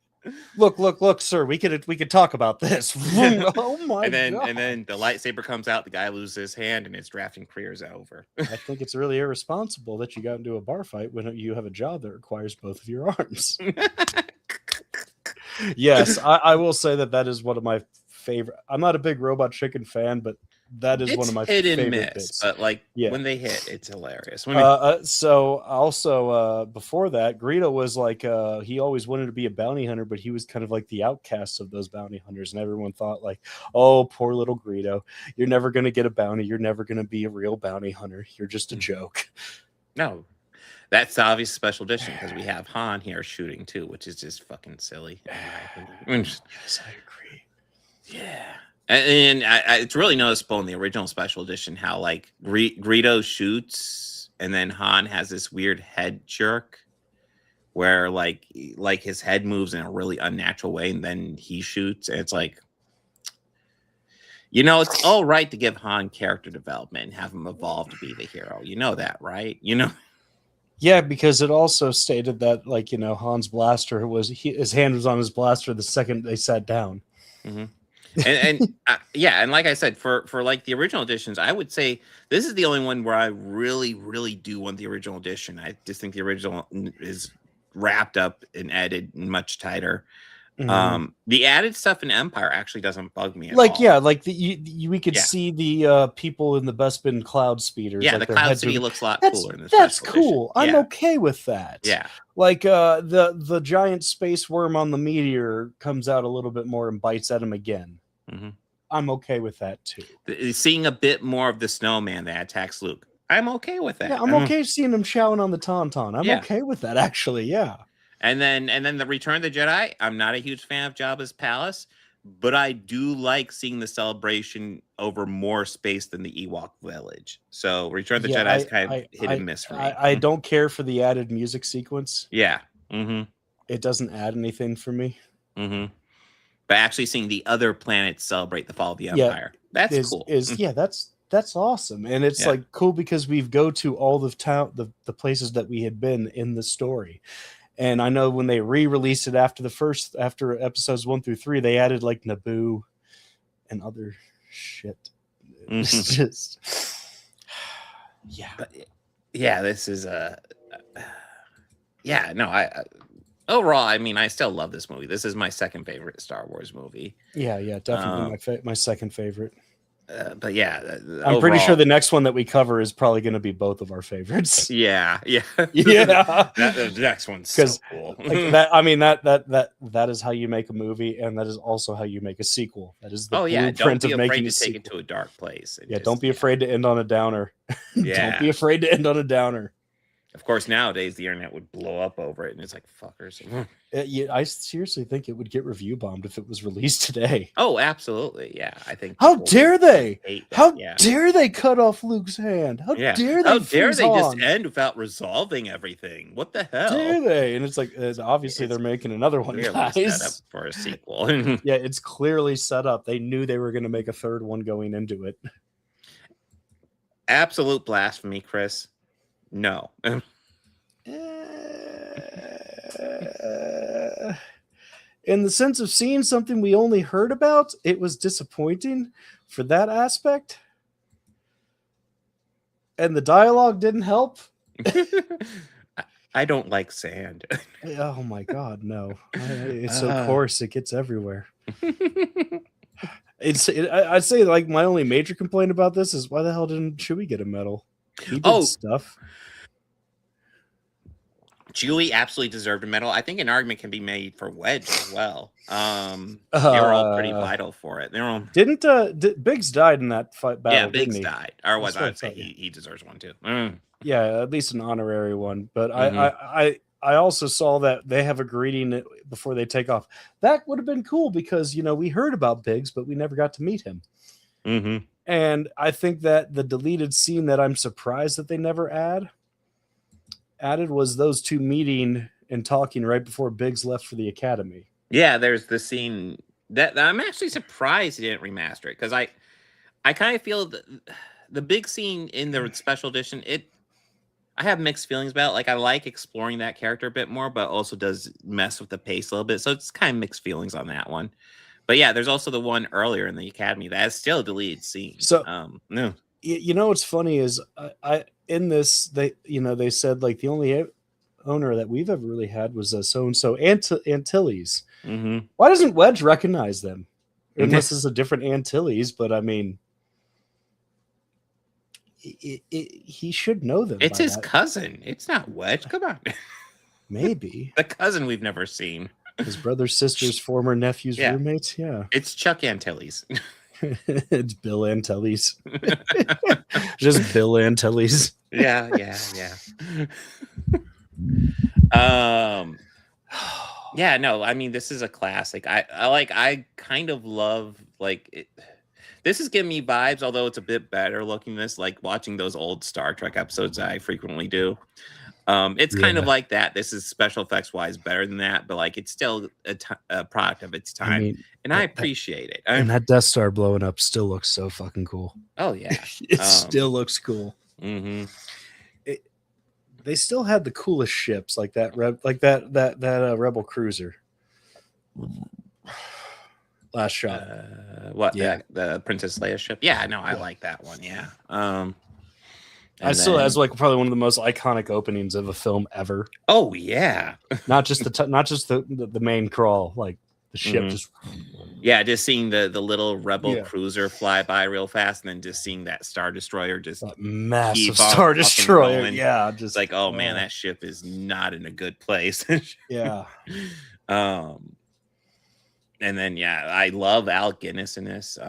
Look, sir. We could talk about this. Oh my God. And then the lightsaber comes out. The guy loses his hand, and his drafting career is over. I think it's really irresponsible that you got into a bar fight when you have a job that requires both of your arms. Yes, I will say that is one of my favorite. I'm not a big Robot Chicken fan, but that is one of my favorite bits. But when they hit, it's hilarious. So also before that, Greedo was like he always wanted to be a bounty hunter, but he was kind of like the outcast of those bounty hunters, and everyone thought like, "Oh, poor little Greedo, you're never going to get a bounty. You're never going to be a real bounty hunter. You're just a joke." No. That's the obvious special edition because we have Han here shooting too, which is just fucking silly. Yes, I agree. Yeah. And it's really noticeable in the original special edition how like Greedo shoots and then Han has this weird head jerk where like his head moves in a really unnatural way and then he shoots, and it's like, it's all right to give Han character development and have him evolve to be the hero. You know that, right? Yeah, because it also stated that Han's blaster his hand was on his blaster the second they sat down. Mm-hmm. And like I said, for like the original editions, I would say this is the only one where I really, really do want the original edition. I just think the original is wrapped up and edited much tighter. Mm-hmm. The added stuff in Empire actually doesn't bug me at all. Yeah, we could see the people in the Bespin cloud speeders. Yeah, like the Cloud City looks a lot cooler in this. That's cool. Edition. I'm okay with that. Yeah. Like the giant space worm on the meteor comes out a little bit more and bites at him again. Mm-hmm. I'm okay with that too. Seeing a bit more of the snowman that attacks Luke, I'm okay with that. Yeah, I'm okay seeing him chowing on the tauntaun. I'm okay with that actually. Yeah. And then the Return of the Jedi. I'm not a huge fan of Jabba's palace, but I do like seeing the celebration over more space than the Ewok village. So Return of the Jedi is kind of hit and miss for me. I don't care for the added music sequence. Yeah. Mm-hmm. It doesn't add anything for me. Mm-hmm. but actually seeing the other planets celebrate the fall of the Empire. That's cool. Yeah, that's awesome. And it's Yeah. like cool because we go to all the places that we had been in the story. And I know when they re-released it after episodes 1 through 3, they added like Naboo and other shit. It's just this is I overall, I mean, I still love this movie. This is my second favorite Star Wars movie. Yeah, definitely my second favorite. But yeah, I'm pretty sure the next one that we cover is probably going to be both of our favorites. Yeah. The next one's so cool. Like that, I mean that is how you make a movie, and that is also how you make a sequel. That is the blueprint of making a sequel. Don't be afraid to take it to a dark place. Don't be afraid to end on a downer. Don't be afraid to end on a downer. Of course, nowadays the internet would blow up over it, and it's like fuckers. I seriously think it would get review bombed if it was released today. Oh, absolutely, yeah. I think. How dare they? How yeah. dare they cut off Luke's hand? How dare they? How dare they just end without resolving everything? What the hell? Dare they? And it's like obviously they're making another one, guys. Set up for a sequel. Yeah, it's clearly set up. They knew they were going to make a third one going into it. Absolute blasphemy, Chris. No. In the sense of seeing something we only heard about, it was disappointing for that aspect. And the dialogue didn't help. I don't like sand. Oh my God, no. It's so coarse, it gets everywhere. I'd say like my only major complaint about this is why the hell didn't Chewie get a medal? He did stuff. Chewie absolutely deserved a medal. I think an argument can be made for Wedge as well. They were all pretty vital for it. They were all... Didn't Biggs died in that fight battle? Yeah, Biggs died. Or was I say he deserves one too? Yeah, at least an honorary one. But I also saw that they have a greeting before they take off. That would have been cool because we heard about Biggs, but we never got to meet him. Mm-hmm. And I think that the deleted scene that I'm surprised that they never added was those two meeting and talking right before Biggs left for the academy. Yeah, there's the scene that I'm actually surprised he didn't remaster it because I kind of feel the big scene in the special edition. I have mixed feelings about it. Like I like exploring that character a bit more, but also does mess with the pace a little bit. So it's kind of mixed feelings on that one. But yeah, there's also the one earlier in the academy that is still a deleted scene. So no. What's funny is I in this they said like the only owner that we've ever really had was so and so Antilles. Mm-hmm. Why doesn't Wedge recognize them? Unless it's a different Antilles, but I mean, he should know them. It's his cousin. It's not Wedge. Come on. Maybe the cousin we've never seen. His brother, sister's former nephew's roommates. Yeah, it's Chuck Antilles. It's Bill Antilles. Just Bill Antilles. Yeah. Yeah, no, I mean this is a classic. I kind of love it. This is giving me vibes, although it's a bit better looking this, like watching those old Star Trek episodes that I frequently do. It's kind of like that. This is special effects wise better than that, but like it's still a product of its time. I mean, and I appreciate it. And that Death Star blowing up still looks so fucking cool. Oh yeah. It still looks cool. Mm-hmm. They still had the coolest ships like that Rebel cruiser. Last shot. What? Yeah, the Princess Leia ship. Yeah, no, I like that one. Yeah. Still has like probably one of the most iconic openings of a film ever. Oh yeah. Not just the main crawl, like the ship just. Yeah, just seeing the little Rebel cruiser fly by real fast, and then just seeing that Star Destroyer just massive Star Destroyer. Yeah, just like man, that ship is not in a good place. Yeah. And then I love Al Guinness in this.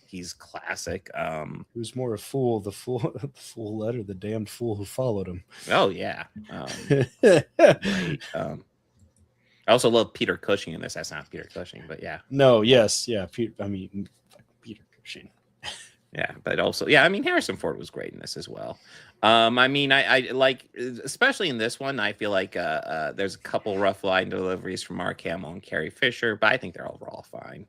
He's classic. Who's more a fool, the fool led, or the damned fool who followed him? Oh yeah. Great. I also love Peter Cushing in this. That's not Peter Cushing, but yeah. No, yes, yeah. Peter Cushing. Yeah, but also, yeah, I mean, Harrison Ford was great in this as well. I mean, I like, especially in this one, I feel like there's a couple rough line deliveries from Mark Hamill and Carrie Fisher, but I think they're overall fine.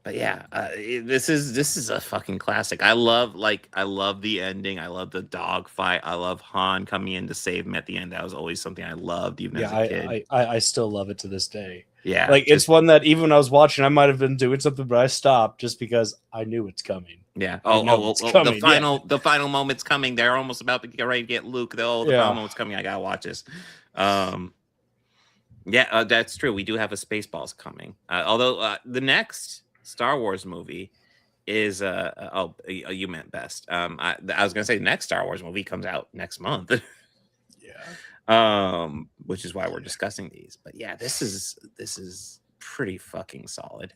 But yeah, this is a fucking classic. I love the ending. I love the dog fight. I love Han coming in to save him at the end. That was always something I loved, even as a kid. I still love it to this day. Yeah, like it's one that even when I was watching, I might have been doing something, but I stopped just because I knew it's coming. Yeah. Coming. The final moment's coming. They're almost about to get ready to get Luke. The final moment's coming. I gotta watch this. Yeah, that's true. We do have a Spaceballs coming. Although the next Star Wars movie is you meant best. I was gonna say the next Star Wars movie comes out next month. Which is why we're discussing these. But yeah, this is pretty fucking solid.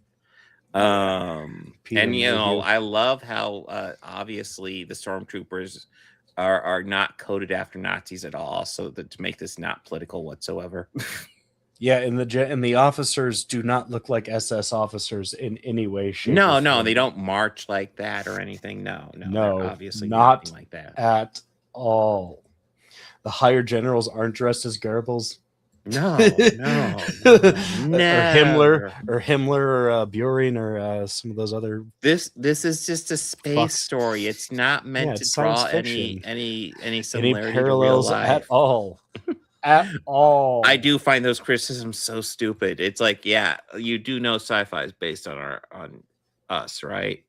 And you know, I love how obviously the stormtroopers are not coded after Nazis at all, so that to make this not political whatsoever. Yeah, and the officers do not look like SS officers in any way, shape. No, they don't march like that or anything. No, obviously not like that at all. The higher generals aren't dressed as Goebbels. No. or Himmler or Buren or some of those other. This is just a space story. It's not meant to draw any similarity parallels to real life at all. At all. I do find those criticisms so stupid. It's like, yeah, you do know sci-fi is based on us, right?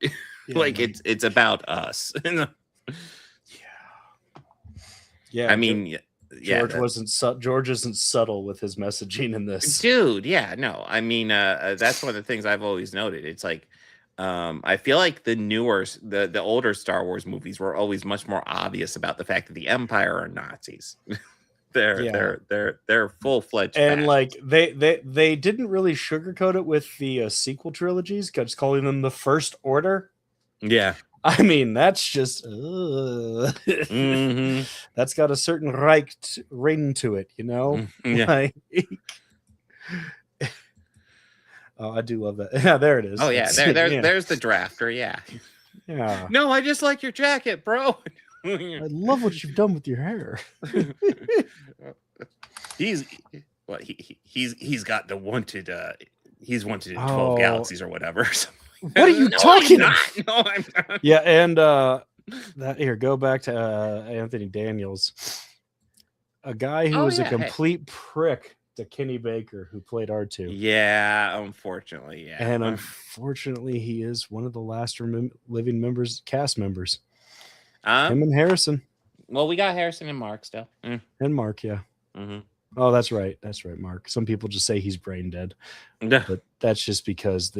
Like it's about us. Yeah. I mean, George isn't subtle with his messaging in this, dude. Yeah, no. I mean, that's one of the things I've always noted. It's like, I feel like the older Star Wars movies were always much more obvious about the fact that the Empire are Nazis. They're full-fledged, and like they didn't really sugarcoat it with the sequel trilogies, just calling them the First Order. Yeah. I mean, that's just that's got a certain ring to it, you know. Yeah. Like, oh, I do love that. Yeah, there it is. Oh yeah, there's the drafter. Yeah. No, I just like your jacket, bro. I love what you've done with your hair. He's got the wanted. He's wanted in 12 galaxies or whatever. What are you talking about? No, I'm not. Yeah, and go back to Anthony Daniels, a guy who was a complete prick to Kenny Baker, who played R2. Yeah, unfortunately, yeah. And unfortunately, he is one of the last living cast members. Him and Harrison. Well, we got Harrison and Mark still. And Mark, yeah. Mm-hmm. Oh, that's right. That's right, Mark. Some people just say he's brain dead. But that's just because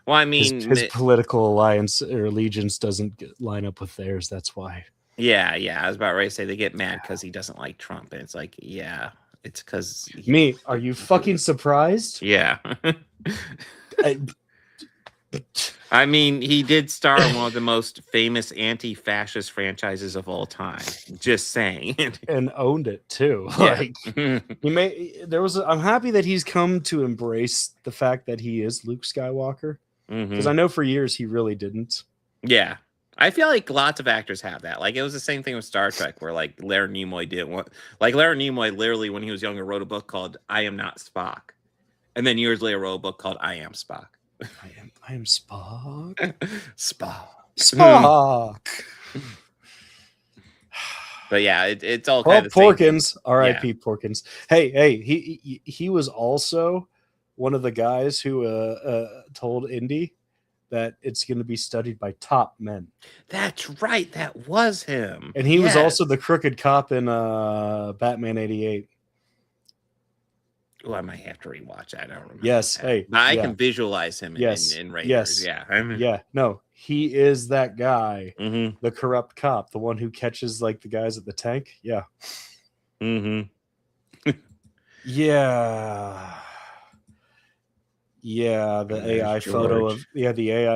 well, I mean, his political alliance or allegiance doesn't line up with theirs. That's why. Yeah. I was about ready to say they get mad because he doesn't like Trump. And it's like, yeah, it's because... Me, are you fucking surprised? Yeah. I mean, he did star in one of the most famous anti-fascist franchises of all time. Just saying. And owned it too. Yeah. I'm happy that he's come to embrace the fact that he is Luke Skywalker. Because I know for years he really didn't. Yeah. I feel like lots of actors have that. Like, it was the same thing with Star Trek, where like Leonard Nimoy didn't want... Like, Leonard Nimoy literally, when he was younger, wrote a book called I Am Not Spock. And then years later wrote a book called I Am Spock. I am Spock. Spock. But yeah, it's all kind of Porkins. R.I.P. Porkins. Hey, he was also one of the guys who told Indy that it's going to be studied by top men. That's right. That was him. And he was also the crooked cop in Batman 88. Oh, I might have to rewatch that. I don't remember. Yes. That. Hey, I can visualize him in Raiders. Yes. Yeah. No, he is that guy, mm-hmm. the corrupt cop, the one who catches like the guys at the tank. Yeah. Mm-hmm. Yeah. The AI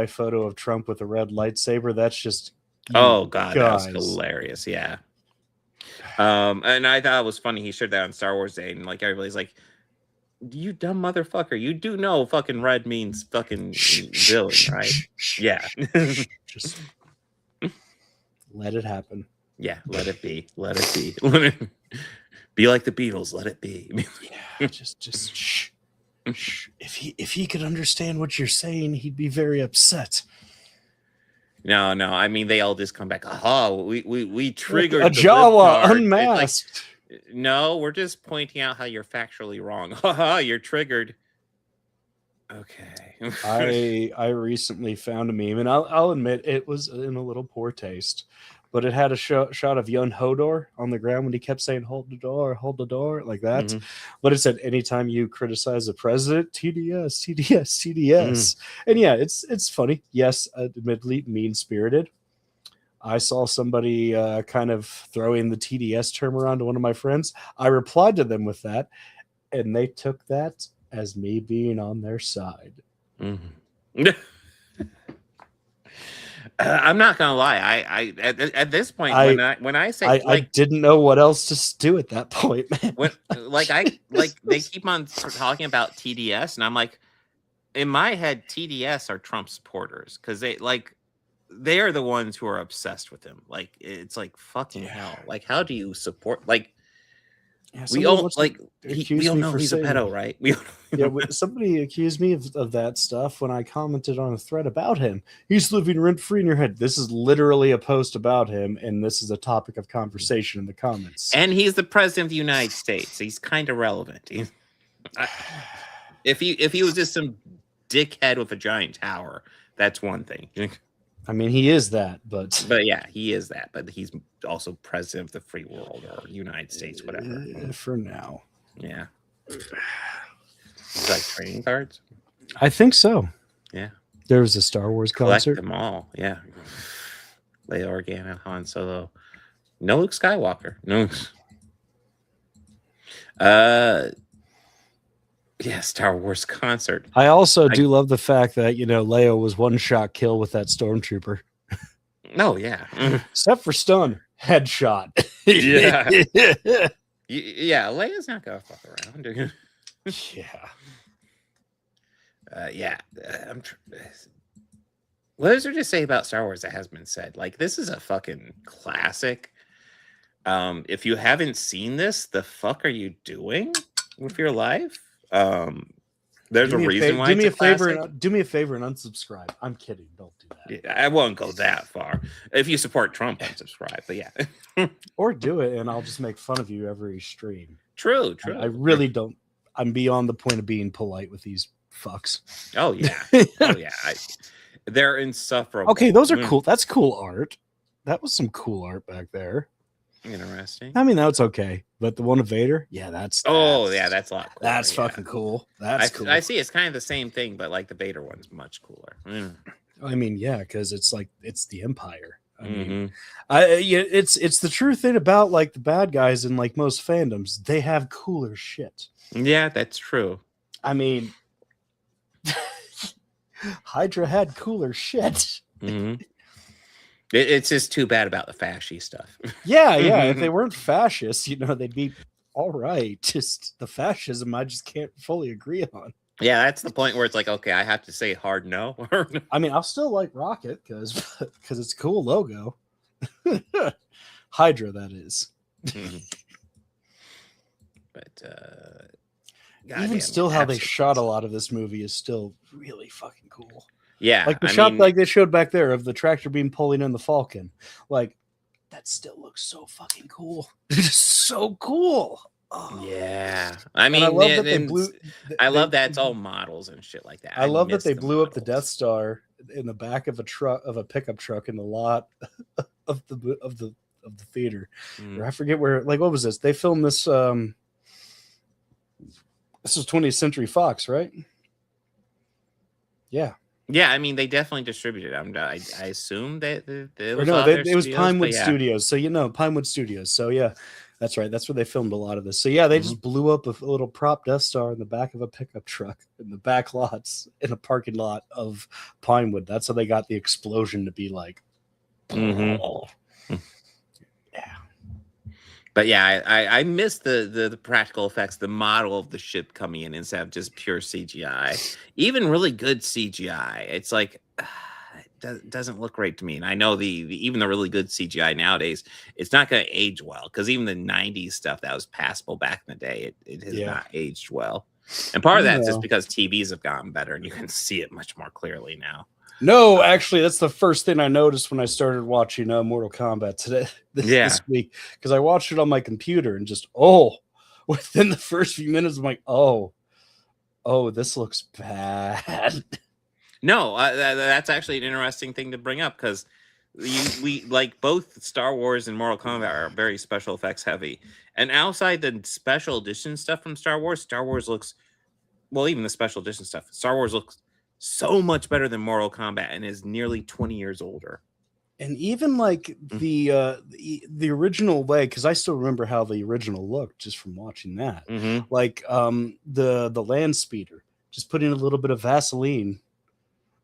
photo of Trump with a red lightsaber. That's just oh god, that was hilarious. Yeah. And I thought it was funny. He shared that on Star Wars Day, and like everybody's like, you dumb motherfucker. You do know fucking red means fucking villain, right? Yeah. Just let it happen. Yeah, let it be. Let it be. Let it be like the Beatles. Let it be. Yeah, just shh. Shh. If he could understand what you're saying, he'd be very upset. No. I mean, they all just come back. Aha, we triggered a the Jawa libtard. unmasked. No, we're just pointing out how you're factually wrong. Haha, you're triggered. Okay. I recently found a meme, and I'll admit it was in a little poor taste, but it had a shot of young Hodor on the ground when he kept saying hold the door," like that. Mhm. But it said, anytime you criticize the president, TDS. And yeah, it's funny. Yes, admittedly mean-spirited. I saw somebody kind of throwing the TDS term around to one of my friends. I replied to them with that, and they took that as me being on their side. Mhm. I'm not gonna lie. I at this point, when I say I didn't know what else to do at that point, man. when they keep on talking about TDS, and I'm like, in my head, TDS are Trump supporters because they are the ones who are obsessed with him. Like, it's like fucking hell. Like, how do you support? Like, we all we all know he's a pedo, right? Somebody accused me of that stuff when I commented on a thread about him. He's living rent free in your head. This is literally a post about him, and this is a topic of conversation in the comments. And he's the president of the United States. He's kind of relevant. If he was just some dickhead with a giant tower, that's one thing. I mean, he is that, but yeah, he is that. But he's also president of the free world or United States, whatever. For now, yeah. He's like trading cards. I think so. Yeah, there was a Star Wars concert. Collect them all. Yeah, Leia Organa, Han Solo, no Luke Skywalker, no. Yeah, Star Wars concert. I also do love the fact that, Leia was one shot kill with that stormtrooper. Oh, yeah. Except for stun. Headshot. Yeah. Yeah, Leia's not going to fuck around. Yeah. What is there to say about Star Wars that has been said? Like, this is a fucking classic. If you haven't seen this, the fuck are you doing with your life? There's a reason why. Do me a favor and unsubscribe. I'm kidding. Don't do that. Yeah, I won't go that far. If you support Trump, unsubscribe. But yeah, or do it, and I'll just make fun of you every stream. True. I really don't. I'm beyond the point of being polite with these fucks. Oh yeah. They're insufferable. Okay, those are cool. That's cool art. That was some cool art back there. Interesting. I mean, that's okay. But the one of Vader, that's a lot cooler. That's fucking cool. That's cool. I see it's kind of the same thing, but like the Vader one's much cooler. I mean, yeah, because it's the Empire. I mean, it's the true thing about like the bad guys in like most fandoms. They have cooler shit. Yeah, that's true. I mean, Hydra had cooler shit. Mm-hmm. It's just too bad about the fascist stuff. Yeah. If they weren't fascists, they'd be all right. Just the fascism, I just can't fully agree on. Yeah, that's the point where it's like, okay, I have to say hard no. I mean, I'll still like Rocket because it's a cool logo. Hydra, that is. But even still, how they shot a lot of this movie is still really fucking cool. Yeah, like the shot like they showed back there of the tractor beam pulling in the Falcon, like that still looks so fucking cool. It's so cool. Oh. Yeah, I mean, I love that it's all models and shit like that. I love that they blew up the Death Star in the back of a pickup truck in the lot of the theater. Or I forget where. Like, what was this? They filmed this. This was 20th Century Fox, right? Yeah. Yeah, I mean, they definitely distributed. I assume that it was Pinewood Studios. So Pinewood Studios. So yeah, that's right. That's where they filmed a lot of this. So yeah, they just blew up a little prop Death Star in the back of a pickup truck in the back lots in a parking lot of Pinewood. That's how they got the explosion to be like. Yeah. But yeah, I miss the practical effects, the model of the ship coming in instead of just pure CGI. Even really good CGI, it's like it doesn't look great to me. And I know the even the really good CGI nowadays, it's not going to age well because even the '90s stuff that was passable back in the day, it has not aged well. And part of that's just because TVs have gotten better and you can see it much more clearly now. No, actually, that's the first thing I noticed when I started watching Mortal Kombat today this week, because I watched it on my computer and just within the first few minutes, I'm like, oh, this looks bad. No, that's actually an interesting thing to bring up because we like both Star Wars and Mortal Kombat are very special effects heavy, and outside the special edition stuff from Star Wars looks even the special edition stuff. Star Wars looks so much better than Mortal Kombat and is nearly 20 years older. And even like the original way, because I still remember how the original looked just from watching that. Like the land speeder, just putting a little bit of Vaseline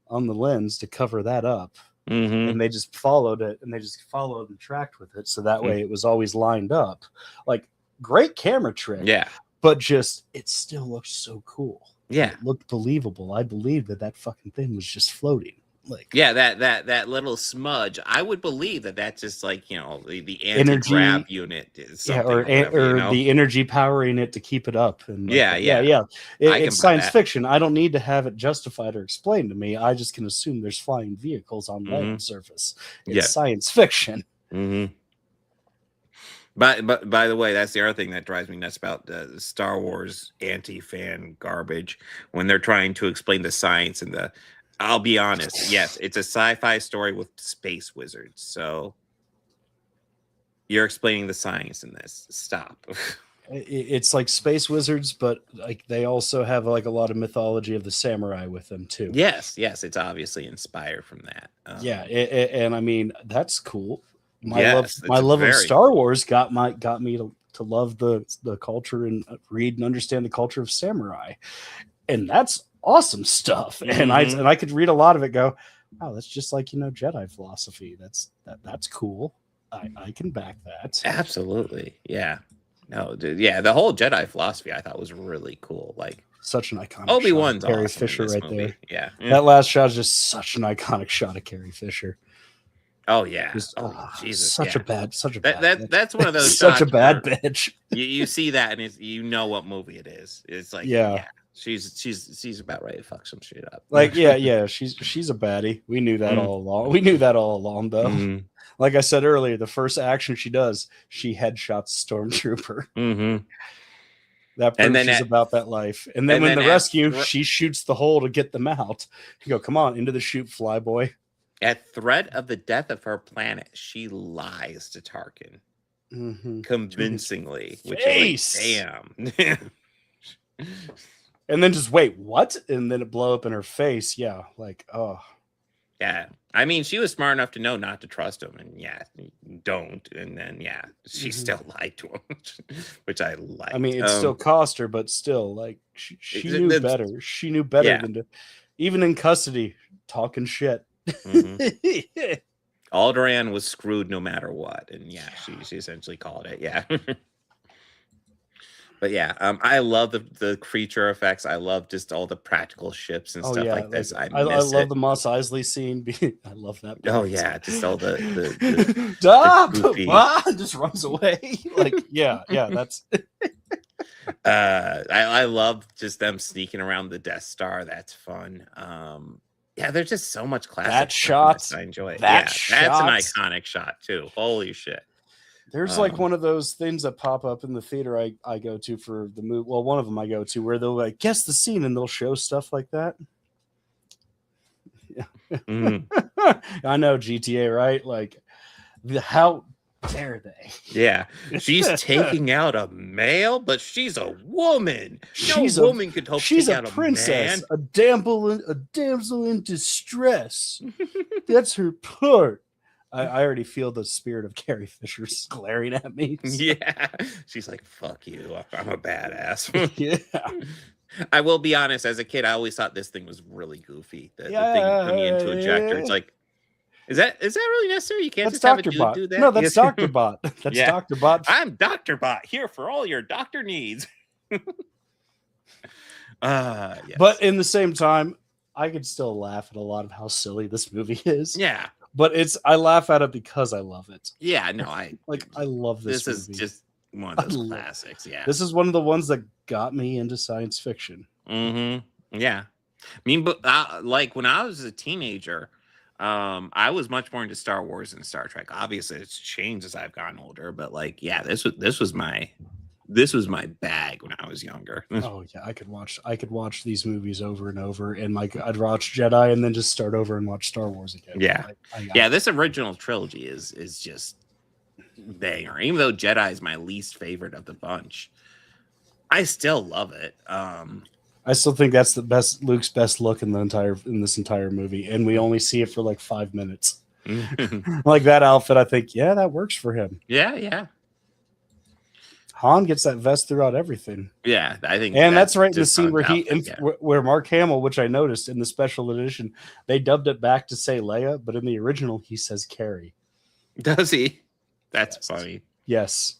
on the lens to cover that up. And they just followed it and and tracked with it. So that way it was always lined up. Like great camera trick. Yeah. But just it still looked so cool. Yeah, it looked believable. I believed that fucking thing was just floating. Like that little smudge. I would believe that's just like the anti-grav unit, or the energy powering it to keep it up. And like, it's science fiction. I don't need to have it justified or explained to me. I just can assume there's flying vehicles on land surface. It's science fiction. But by the way, that's the other thing that drives me nuts about the Star Wars anti-fan garbage when they're trying to explain the science and the. I'll be honest, yes, it's a sci-fi story with space wizards. So you're explaining the science in this. Stop. It's like space wizards, but like they also have like a lot of mythology of the samurai with them too. Yes, it's obviously inspired from that. And I mean that's cool. My love of Star Wars got me to love the culture and read and understand the culture of samurai, and that's awesome stuff. And I could read a lot of it. Go, wow, that's just like Jedi philosophy. That's cool. I can back that. Absolutely, yeah. No, dude, yeah. The whole Jedi philosophy I thought was really cool. Like such an iconic. Obi-Wan's Carrie awesome Fisher right movie. there. Yeah, that last shot is just such an iconic shot of Carrie Fisher. Oh yeah, Jesus, such a bad. That's one of those such a bad bitch. You see that and you know what movie it is. It's like she's about ready to fuck some shit up. Like she's a baddie. We knew that all along. We knew that all along though. Like I said earlier, the first action she does, she headshots Stormtrooper. That proves she's about that life. And then when the rescue, she shoots the hole to get them out. You go, come on, into the chute, fly boy. At threat of the death of her planet, she lies to Tarkin convincingly. Which is like, damn. And then just wait, what? And then it blow up in her face. Yeah, like, oh. Yeah. I mean, she was smart enough to know not to trust him. And don't. And then, she still lied to him, which I like. I mean, it still cost her, but still, like, she knew better. She knew better than to, even in custody, talking shit. Alderaan was screwed no matter what. And she essentially called it. Yeah. But I love the creature effects. I love just all the practical ships and stuff like this. I love the Mos Eisley scene. I love that. Oh yeah, just all the just runs away. Like that's. I love just them sneaking around the Death Star. That's fun. There's just so much classic. That shot, I enjoy it. That's an iconic shot too. Holy shit. There's like one of those things that pop up in the theater I go to for the movie. Well, one of them I go to where they'll like guess the scene and they'll show stuff like that. Yeah. I know GTA, right? Like how dare they? Yeah. She's taking out a male, but she's a woman. No woman could hope to take out a princess, a damsel in distress. That's her part. I already feel the spirit of Carrie Fisher glaring at me. Yeah. She's like, fuck you. I'm a badass. Yeah. I will be honest, as a kid, I always thought this thing was really goofy. The thing coming into ejector. It's like, Is that really necessary? You can't That's just have a Dr. dude Bot. do that? No, that's Yes. Dr. Bot. That's Yeah. Dr. Bot. I'm Dr. Bot here for all your doctor needs. Yes. But in the same time, I could still laugh at a lot of how silly this movie is. yeah. But I laugh at it because I love it. Yeah, no, I love this movie. is just one of those I love- classics. Yeah. This is one of the ones that got me into science fiction. Mm-hmm. Yeah. I mean, but like when I was a teenager, I was much more into Star Wars and Star Trek. Obviously, it's changed as I've gotten older, but like, yeah, this was my bag when I was younger. Oh yeah, I could watch these movies over and over, and like I'd watch Jedi and then just start over and watch Star Wars again. Yeah. Yeah, this original trilogy is just banger. Even though Jedi is my least favorite of the bunch, I still love it. I still think that's Luke's best look in this entire movie, and we only see it for like 5 minutes. Like that outfit, I think, yeah, that works for him. Yeah. Han gets that vest throughout everything. Yeah, I think, and that's right in the just scene on where outfit, where Mark Hamill, which I noticed in the special edition, they dubbed it back to say Leia, but in the original he says Carrie. Does he? That's funny. Yes.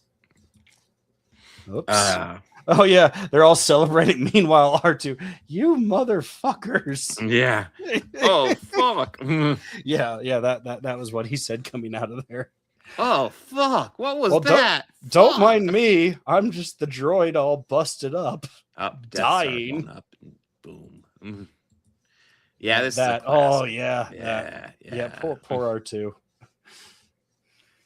Oops. Uh, Oh yeah, they're all celebrating. Meanwhile, R2, you motherfuckers. yeah. Oh fuck. Yeah. That was what he said coming out of there. Oh fuck. What was Well, that? Don't Fuck. mind me. I'm just the droid all busted up. Up, dying. Death Star going up, and boom. Yeah, this That. is a classic. Oh yeah. Yeah. Poor R2.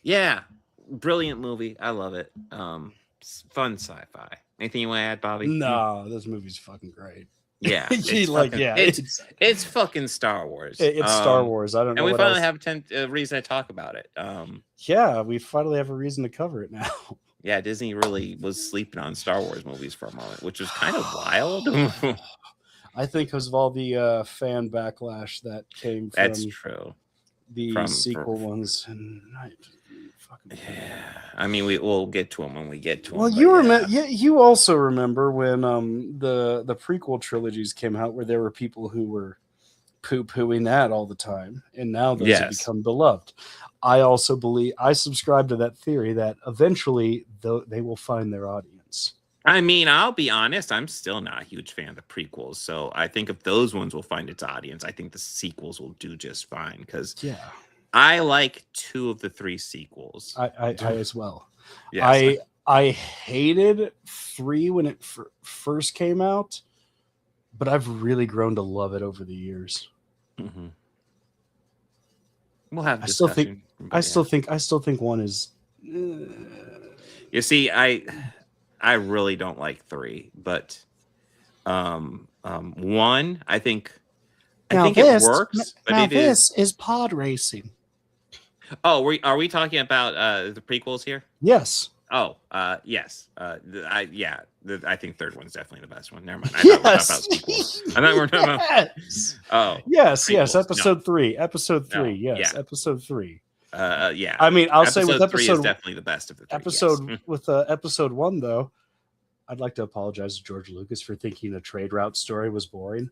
Yeah. Brilliant movie. I love it. Fun sci-fi. Anything you want to add, Bobby? No, this movie's fucking great. Yeah. It's fucking Star Wars. It's Star Wars. I don't know. And we what finally else. have a reason to talk about it. Yeah, we finally have a reason to cover it now. Yeah, Disney really was sleeping on Star Wars movies for a moment, which was kind of wild. I think because of all the fan backlash that came from That's true. the sequel ones. And Yeah, I mean, we'll get to them when we get to them. Well, you also remember when the prequel trilogies came out, where there were people who were poo-pooing that all the time, and now those have become beloved. I also subscribe to that theory that eventually they will find their audience. I mean, I'll be honest, I'm still not a huge fan of the prequels, so I think if those ones will find its audience, I think the sequels will do just fine, because I like 2 of the 3 sequels. I as well. Yes. I hated 3 when it first came out, but I've really grown to love it over the years. Mm-hmm. We'll have. I still think 1 is. You see, I really don't like 3, but 1, I think it works. But this is pod racing. Oh, are we talking about the prequels here? Yes. Oh, yes. I think 3rd one's definitely the best one. Never mind. I thought we're talking about. Oh, yes. Episode 3. Episode 3. Yes. Yeah. Episode 3. Yeah. I mean, I'll say with episode 3 is definitely the best of the 3. With episode 1 though, I'd like to apologize to George Lucas for thinking a trade route story was boring.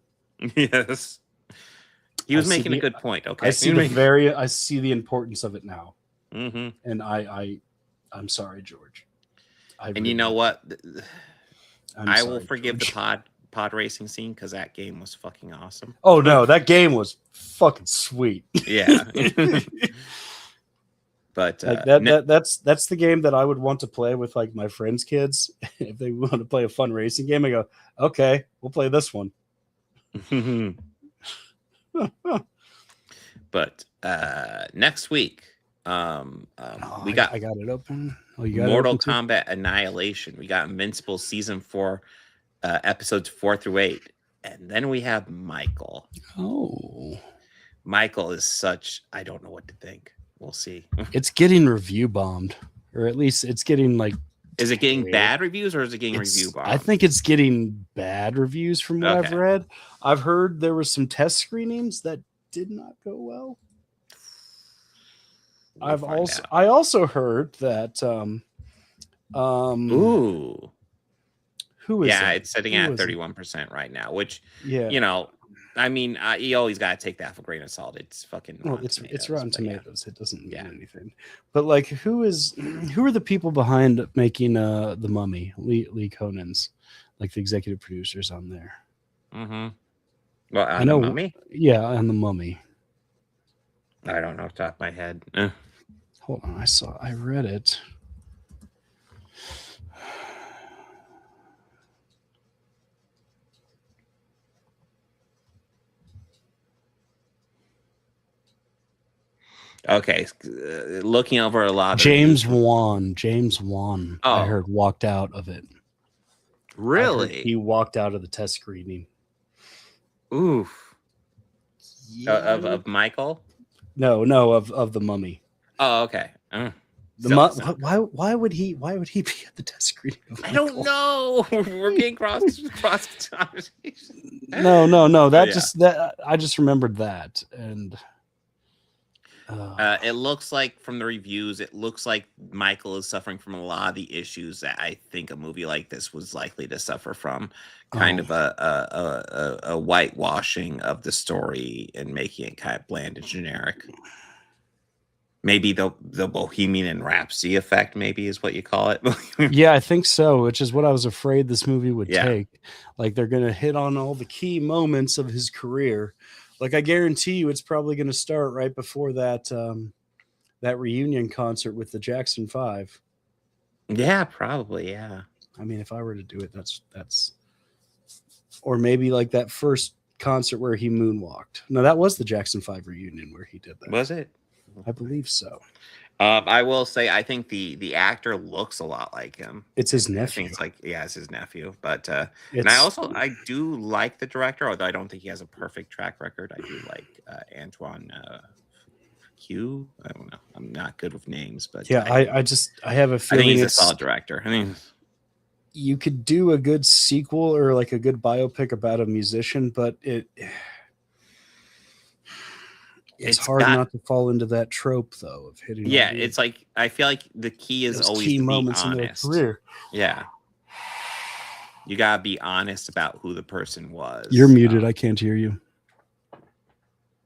Yes. He was making a good point. Okay. I see the importance of it now. Mm-hmm. And I'm sorry, George. You know what? I will sorry, forgive George. the pod racing scene, because that game was fucking awesome. Oh no, that game was fucking sweet. Yeah. But that's the game that I would want to play with like my friends' kids. If they want to play a fun racing game, I go, okay, we'll play this one. But next week, we got I got it open. Oh, you got Mortal it open Kombat Annihilation. We got Invincible season 4, episodes 4 through 8, and then we have Michael. Oh, Michael is such. I don't know what to think. We'll see. It's getting review bombed, or at least it's getting like. Is it getting bad reviews, or is it getting review bombed? I think it's getting bad reviews from what I've read. I've heard there were some test screenings that did not go well. I also heard that ooh. Who is yeah, it? it's sitting at 31% right now, which you know, I mean, you always got to take that for a grain of salt. It's fucking. Well, Rotten it's Rotten but yeah. Tomatoes. It doesn't mean anything. But like, who are the people behind making the Mummy? Lee Conan's, like the executive producers on there. Mm-hmm. Well, I know. The Mummy? Yeah, on the Mummy. I don't know off the top of my head. Hold on, I read it. Okay, looking over a lot. James Wan. Oh. I heard walked out of it. Really? He walked out of the test screening. Oof. Yeah. Of Michael? No, of the Mummy. Oh, okay. Why would he be at the test screening? I don't know. We're getting cross conversation. No. I just remembered that, and it looks like from the reviews, it looks like Michael is suffering from a lot of the issues that I think a movie like this was likely to suffer from. Kind of a whitewashing of the story and making it kind of bland and generic. Maybe the Bohemian Rhapsody effect, maybe is what you call it. Yeah, I think so, which is what I was afraid this movie would Yeah. take. Like, they're going to hit on all the key moments of his career. Like, I guarantee you it's probably going to start right before that that reunion concert with the Jackson 5. Yeah, probably, yeah. I mean, if I were to do it, that's or maybe like that first concert where he moonwalked. No, that was the Jackson 5 reunion where he did that. Was it? I believe so. I will say I think the actor looks a lot like him. It's his I nephew. think it's like, yeah, it's his nephew. But and I do like the director, although I don't think he has a perfect track record. I do like Antoine Q. I don't know. I'm not good with names, but yeah, I have a I feeling think he's a solid director. I mean, you could do a good sequel or like a good biopic about a musician, but it's hard not to fall into that trope though of hitting. Yeah, it's like I feel like the key is always key to moments be in their honest. career. Yeah, you gotta be honest about who the person was. You're muted. I can't hear you.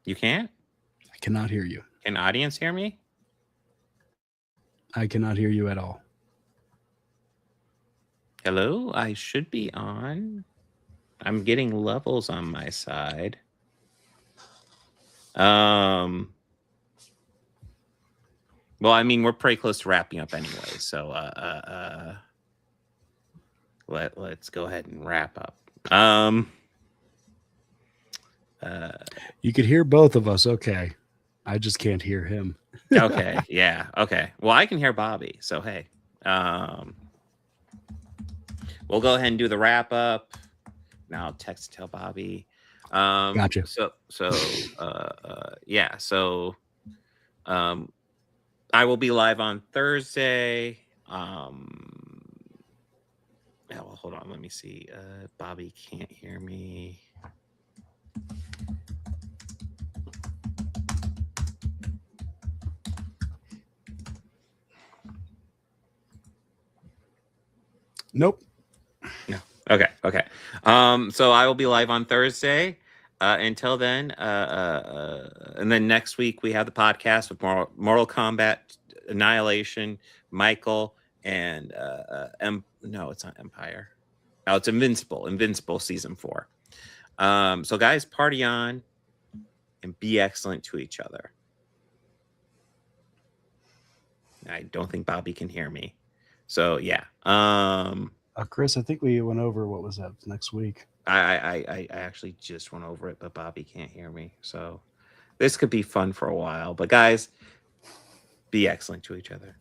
You can't? I cannot hear you. Can audience hear me? I cannot hear you at all. Hello, I should be on. I'm getting levels on my side. Well, I mean, we're pretty close to wrapping up anyway, so let's go ahead and wrap up. You could hear both of us, okay. I just can't hear him. Okay, yeah, okay. Well, I can hear Bobby, so hey. We'll go ahead and do the wrap up. Now I'll text tell Bobby. Gotcha. Yeah. So, I will be live on Thursday. Yeah, well, hold on. Let me see. Bobby can't hear me. Nope. No. Okay. So I will be live on Thursday. Until then, and then next week we have the podcast with Mortal Kombat, Annihilation, Michael, and no, it's not Empire. Oh, it's Invincible season 4. So guys, party on and be excellent to each other. I don't think Bobby can hear me. So yeah. Chris, I think we went over what was that next week. I actually just went over it, but Bobby can't hear me. So this could be fun for a while. But guys, be excellent to each other.